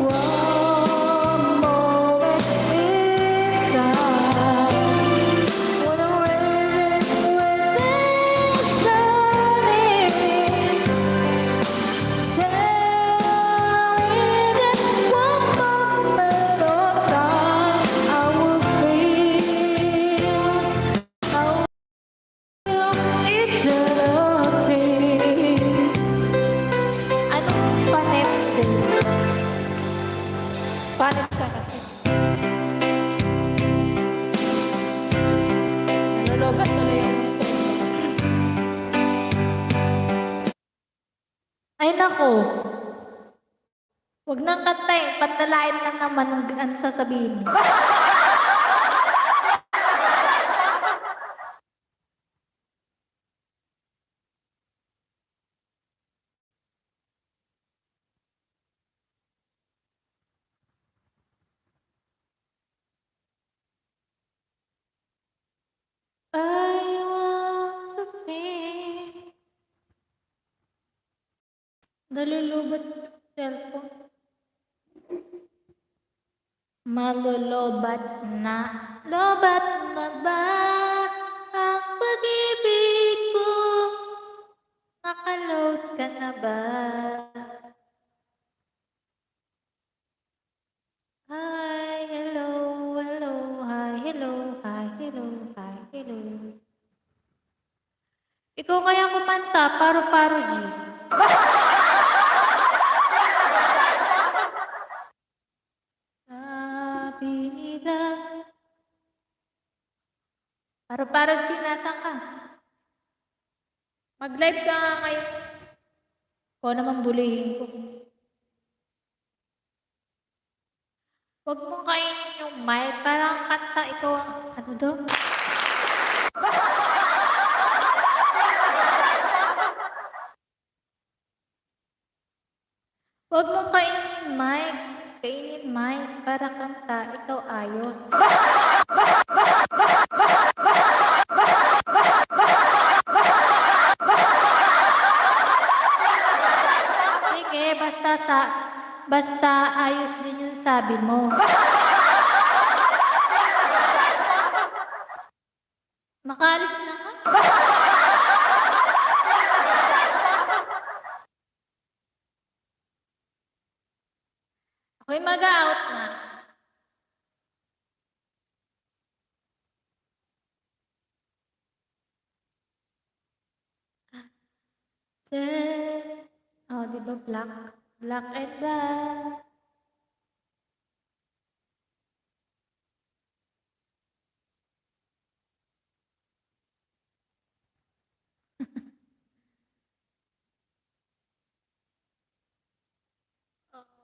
one moment in time, when I'm raising, when things turning. Tell me that one moment of time I will feel eternity. Anong panes din? Panes ka kasi. Nalolobat tuloy yung Ay, nako. Huwag nang kantayin. Pantalain na naman ang sasabihin mo. I want to be. Nalulubat yung cellphone. Malulubat na. Lobat na ba ang pag-ibig ko? Nakaload ka na ba? Hi, hello, hello, hi, hello, hi, hello, hi, hello. Ikaw kaya kumanta, paro-paro, G. Sabi nila, paro-paro, G, nasan ka? Mag-live ka nga ngayon. Ikaw naman bulihin ko. Huwag mong kainin yung mic. Parang kanta ikaw ang ano daw? Huwag mong kainin mic. Kainin mic. Para kanta. Ikaw ayos. Sige, basta ayos din yung sabi mo. Makaalis na ka? Ako'y mag-out na. Oh, di ba black? Black and black.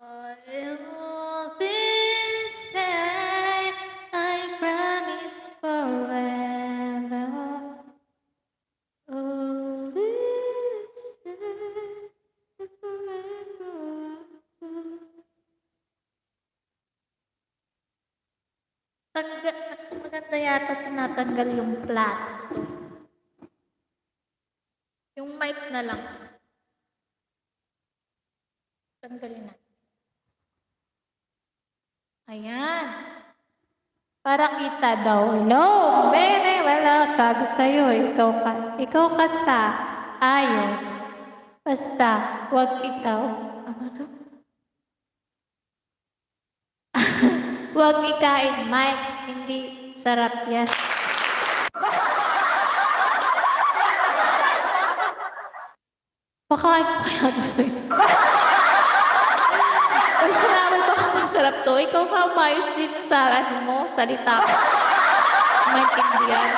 All this time, I promise forever. All this time, forever. Mas maganda yata tinatanggal yung plato. Yung mic na lang. Tanggalin na. Ayan. Para kita daw. Hello, bene, wala. Sabi sa'yo, ikaw kanta. Ayos. Basta, wag ikaw. Ano to? Wag ikain, Mike. Hindi sarap yan. Pakain ko kaya to sa'yo. Ay, sinabi ko masarap to. Ikaw ka umayos din sa ano mo, salita ko. Maintindihan.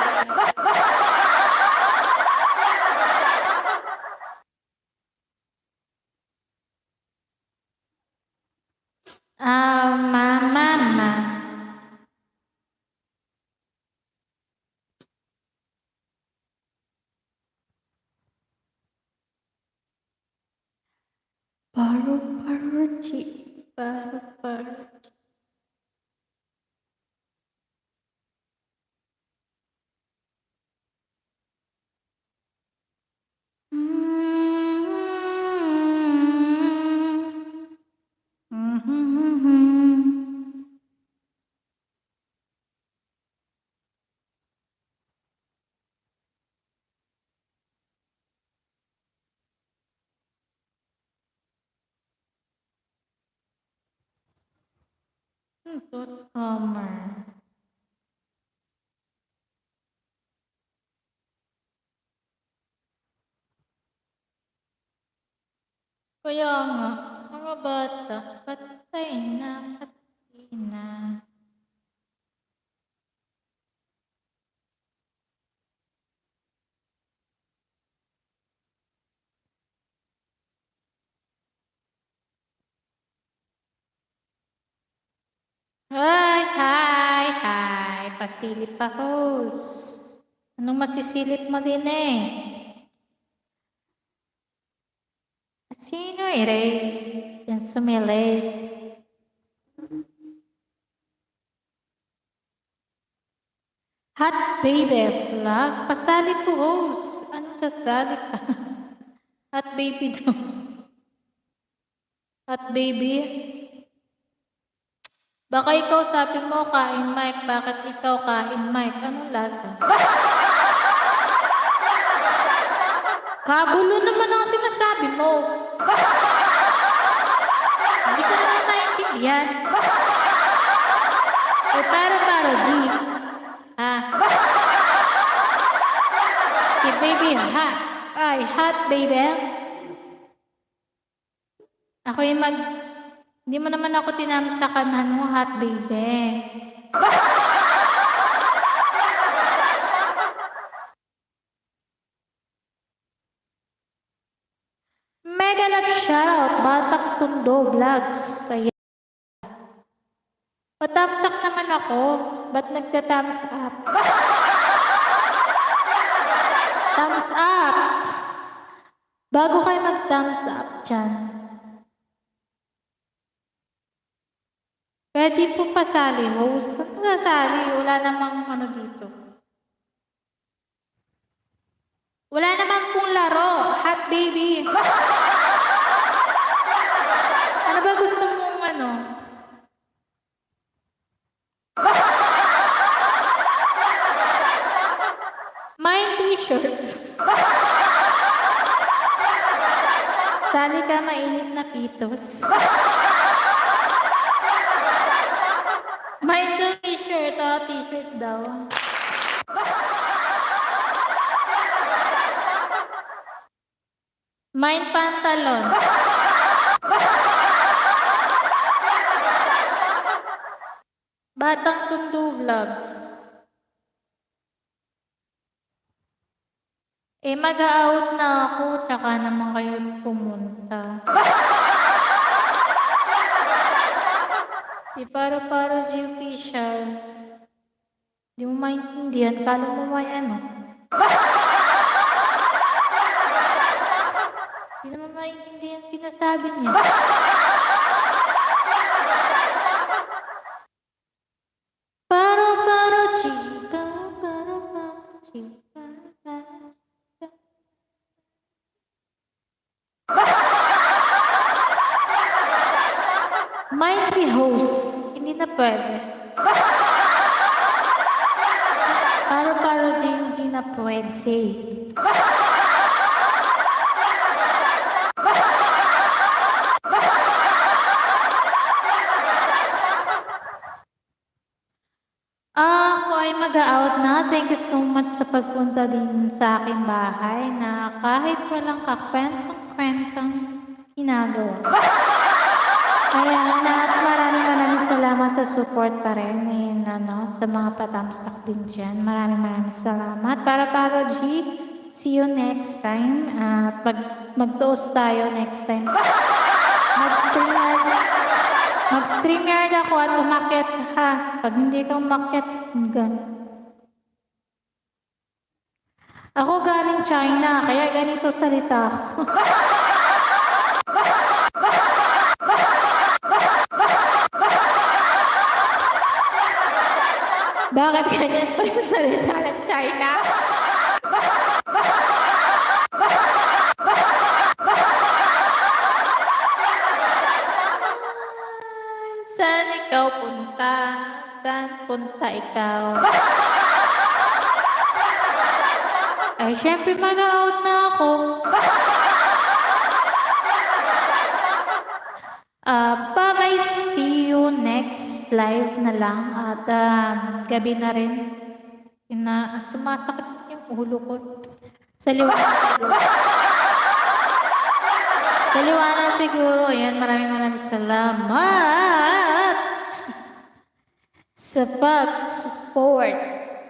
Mama. Paru-paru-ci. Paru-paru-ci. Itu scammer. Kaya nga, mga bata, patay na, patay na. Hi. Pasilip pa, host. Anong masisilip mo din eh? Sino Ray? Yan sumilip. Hot baby flag? Pasali po, host. Anong sasali ka? Hot baby daw. Hot baby? Baka ikaw sabi mo, kain Mike. Bakit ikaw kain Mike? Anong lasa? Kagulo naman ang sinasabi mo. Hindi ko naman maintindihan. O para G. Si baby hot. Ay, hot baby. Ako yung hindi mo naman ako tinamsakan mo, hot baby. Mega love shoutout, Batang Tundo Vlogs. Ayan. Patamsak naman ako. Ba't nagta-thumbs up? Thumbs up! Bago kayo mag-thumbs up dyan, pwede po pasali, host. Ano sasali? Wala namang ano dito. Wala namang pong laro. Hot baby. Ano ba gusto mong ano? Mine t-shirt. Sali ka mainit na pitos. Mine to t-shirt. Oh, t-shirt daw. Mine pantalon. Batang Tundo Vlogs. Mag-out na ako, tsaka naman kayo pumunta. Si Paro-Paro G Official. Di mo maintindihan, kala mo may ano. Di naman maintindihan sinasabi niya. Paro-Paro G, Paro-Paro G. Mine si host. Hindi na pwede. Paro-Paro G, hindi na pwede. Ako ay mag-out na. Thank you so much sa pagpunta din sa aking bahay na kahit walang kakwentong-kwentong ginagawa. Kaya at maraming salamat sa support pa rin sa mga patamsak din dyan. Maraming salamat. Paro-Paro G, see you next time. Mag-toast tayo next time. Mag-streamer ako at umakyat ha. Pag hindi ka umakyat, ako galing China, kaya ganito salita ako. Bakit ganyan pa yung salita ng China? Saan ikaw punta? Saan punta ikaw? Ay, syempre mag-out na ako. Bye-bye, see you next live na lang. At gabi na rin. Sumasakit yung ulo ko. Sa liwanag siguro. Ayan, maraming salamat sa pag-support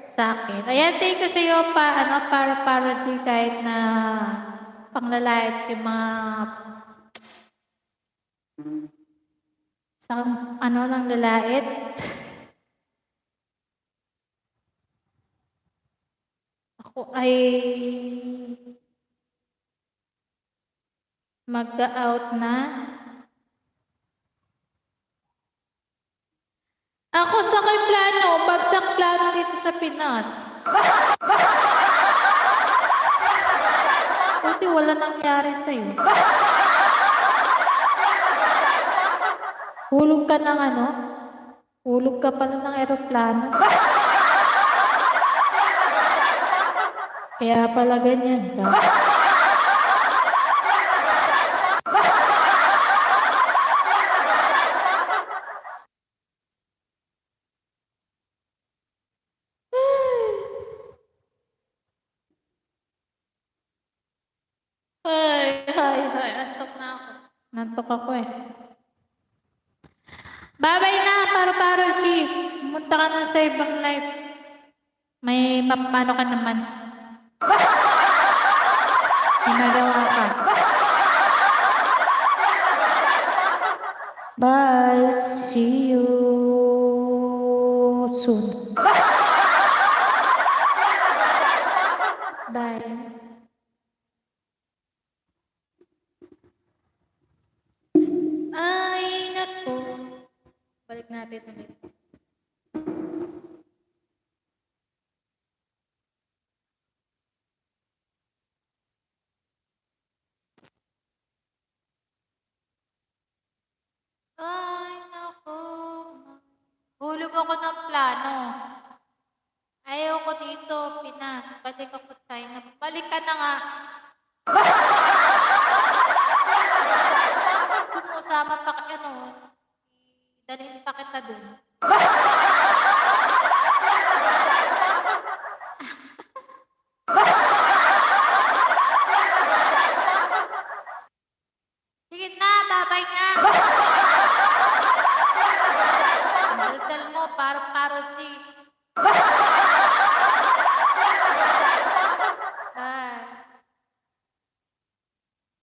sa akin. Ayan, thank you sa iyo Paro-Paro G, kahit na panglalait yung mga ng lalait. Ako ay mag-out na. Ako sakay plano, bagsak plano dito sa Pinas. Buti wala nangyari sa'yo. Hulog ka ng hulog ka pala ng eroplano. Kaya pala ganyan ka. Antok na ako. Nantok ako eh. Bye-bye na, Paro-Paro G. Pumunta ka na sa ibang live. May mapano ka naman. May magawa ka. Bye. See you. Balik natin ulit. Ay, naku. Hulog ako ng plano. Ayaw ko dito, Pinas. Balik ako China. Balik ka na nga. Sumusama pa ka, dalhin pa kita dun.